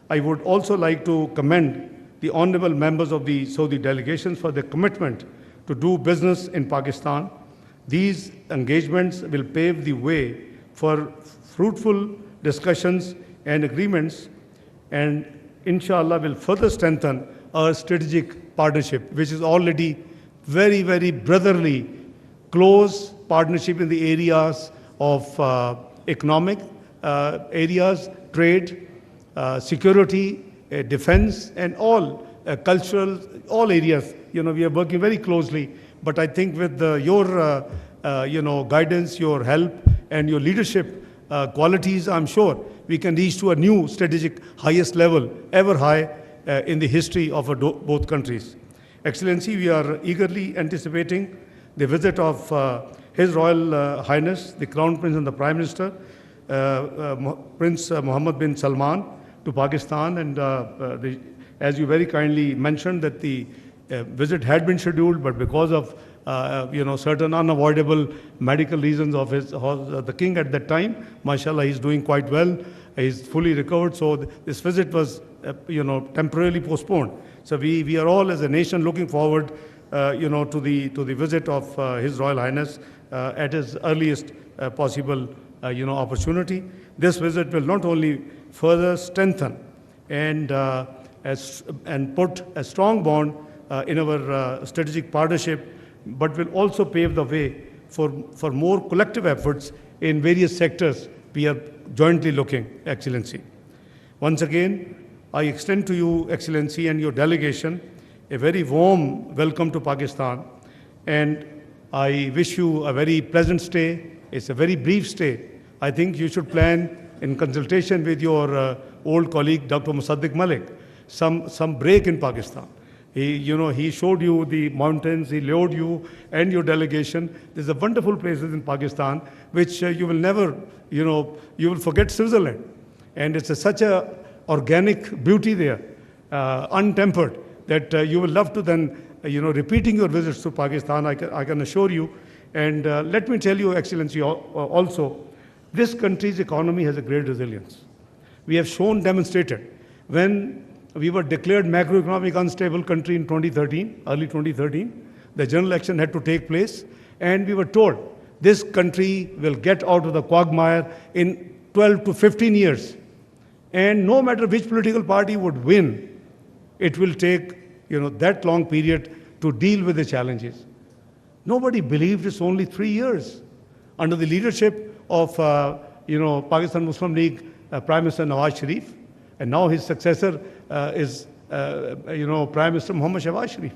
I would also like to commend the honorable members of the Saudi delegations for their commitment to do business in Pakistan. These engagements will pave the way for fruitful discussions and agreements, and inshallah, will further strengthen our strategic partnership, which is already very, very brotherly, close partnership in the areas of economic areas, trade, security, defense, and all cultural, all areas. We are working very closely. But I think with your, guidance, your help, and your leadership qualities, I'm sure we can reach to a new strategic highest level, ever high in the history of both countries. Excellency, we are eagerly anticipating the visit of His Royal Highness, the Crown Prince and the Prime Minister, Prince Mohammed bin Salman, to Pakistan. And as you very kindly mentioned, that the visit had been scheduled, but because of certain unavoidable medical reasons of the king at that time, mashallah, he's doing quite well. He's fully recovered. So this visit was, temporarily postponed. So we are all as a nation looking forward, to the visit of His Royal Highness at his earliest possible, opportunity. This visit will not only further strengthen and put a strong bond in our strategic partnership, but will also pave the way for more collective efforts in various sectors we are jointly looking, Excellency. Once again, I extend to you, Excellency, and your delegation a very warm welcome to Pakistan, and I wish you a very pleasant stay. It's a very brief stay. I think you should plan, in consultation with your old colleague, Dr. Musaddiq Malik, some break in Pakistan. He showed you the mountains, he lured you and your delegation. There's a wonderful places in Pakistan, which you will never, you will forget Switzerland. And it's such a organic beauty there, untempered, that you will love to then, repeating your visits to Pakistan, I can assure you. And let me tell you, Excellency, also, this country's economy has a great resilience. We have demonstrated, when we were declared macroeconomic unstable country in 2013, early 2013, the general election had to take place, and we were told this country will get out of the quagmire in 12 to 15 years. And no matter which political party would win, it will take, that long period to deal with the challenges. Nobody believed it's only 3 years. Under the leadership of, Pakistan Muslim League Prime Minister Nawaz Sharif, and now his successor is, Prime Minister Mohammad Shehbaz Sharif.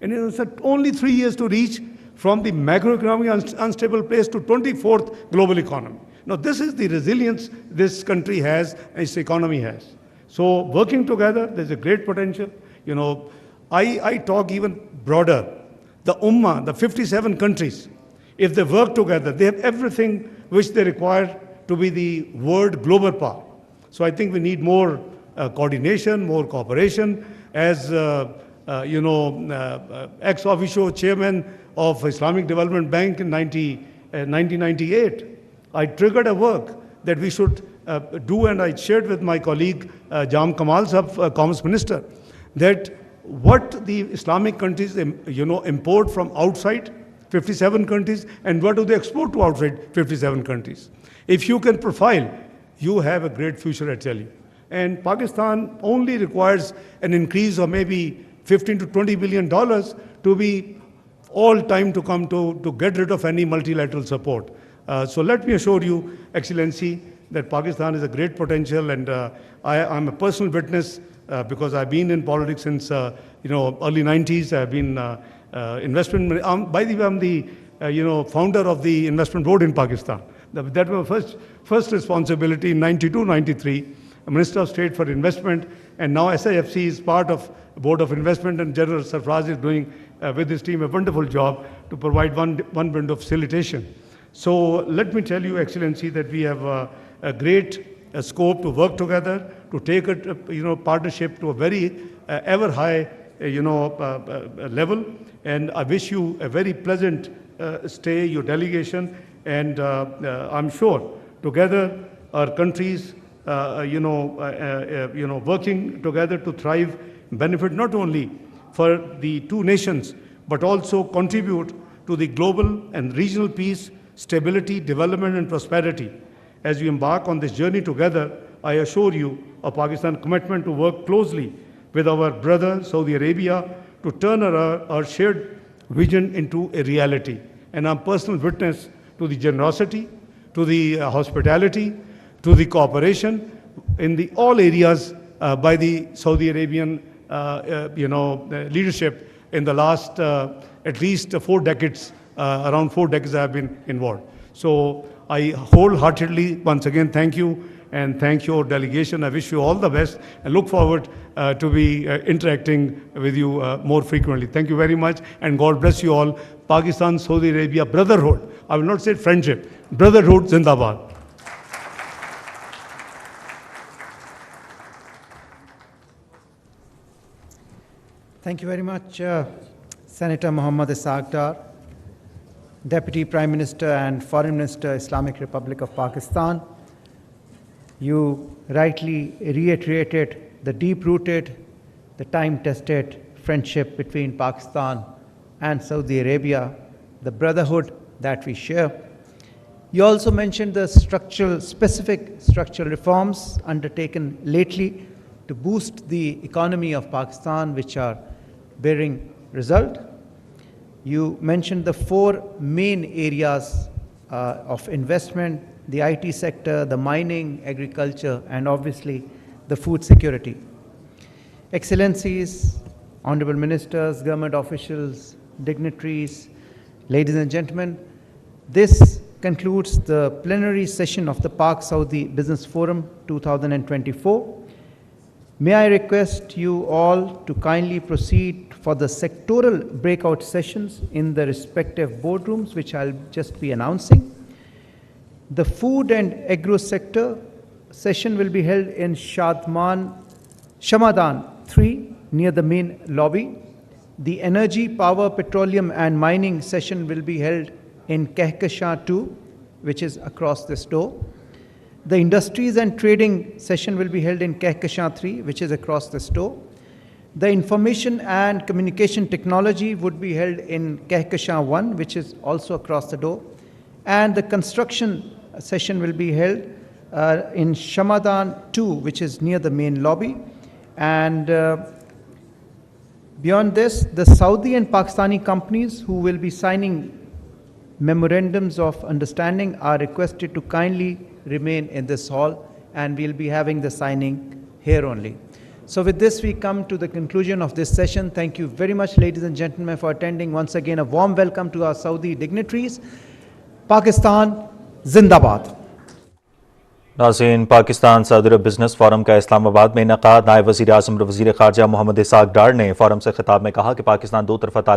And it took only 3 years to reach from the macroeconomic unstable place to 24th global economy. Now, this is the resilience this country has and its economy has. So, working together, there's a great potential. I talk even broader. The Ummah, the 57 countries, if they work together, they have everything which they require to be the world global power. So, I think we need more coordination, more cooperation. As ex officio chairman of Islamic Development Bank in 1998, I triggered a work that we should do, and I shared with my colleague Jam Kamal Sahab, Commerce Minister, that what the Islamic countries import from outside 57 countries, and what do they export to outside 57 countries. If you can profile, you have a great future, I tell you. And Pakistan only requires an increase of maybe $15 to $20 billion to be all time to come to get rid of any multilateral support. So let me assure you, Excellency, that Pakistan is a great potential, and I'm a personal witness because I've been in politics since early 90s. I've been investment. By the way, I'm the founder of the investment board in Pakistan. That was my first responsibility in 92, 93. Minister of State for Investment, and now SIFC is part of Board of Investment, and General Sarfraz is doing with his team a wonderful job to provide one bit of facilitation. So let me tell you, Excellency, that we have a great scope to work together, to take a partnership to a very ever high level. And I wish you a very pleasant stay, your delegation, and I'm sure together our countries, working together to thrive, benefit not only for the two nations, but also contribute to the global and regional peace, stability, development, and prosperity. As we embark on this journey together, I assure you, of Pakistan's commitment to work closely with our brother Saudi Arabia to turn our shared vision into a reality. And I'm personal witness to the generosity, to the hospitality, to the cooperation in all areas by the Saudi Arabian leadership in the last at least 4 decades, around 4 decades I have been involved. So I wholeheartedly once again thank you and thank your delegation. I wish you all the best and look forward to be interacting with you more frequently. Thank you very much and God bless you all. Pakistan, Saudi Arabia, brotherhood. I will not say friendship. Brotherhood, Zindabad.
Thank you very much, Senator Muhammad Ishaq Dar, Deputy Prime Minister and Foreign Minister, Islamic Republic of Pakistan. You rightly reiterated the deep-rooted, the time-tested friendship between Pakistan and Saudi Arabia, the brotherhood that we share. You also mentioned the specific structural reforms undertaken lately to boost the economy of Pakistan, which are bearing result. You mentioned the 4 main areas of investment: the IT sector, the mining, agriculture, and obviously the food security. Excellencies, honorable ministers, government officials, dignitaries, ladies and gentlemen, this concludes the plenary session of the Pak Saudi Business Forum 2024. May I request you all to kindly proceed for the sectoral breakout sessions in the respective boardrooms, which I'll just be announcing. The food and agro sector session will be held in Shamadan 3 near the main lobby. The energy, power, petroleum and mining session will be held in Kehkashan 2, which is across this door. The industries and trading session will be held in Kehkashan 3, which is across this door. The information and communication technology would be held in Kehkashan 1, which is also across the door. And the construction session will be held in Shamadan 2, which is near the main lobby. And beyond this, the Saudi and Pakistani companies who will be signing memorandums of understanding are requested to kindly remain in this hall, and we'll be having the signing here only. So with this, we come to the conclusion of this session. Thank you very much, ladies and gentlemen, for attending. Once again, a warm welcome to our Saudi dignitaries. Pakistan, Zindabad.
नाज़रीन, पाकिस्तान सदर business forum का इस्लामाबाद में इनेकाद नायब वज़ीर आज़म और वज़ीर ख़ारजा Mohammad Isaac डार ने forum से खिताब में कहा कि पाकिस्तान 2 तरफ़ा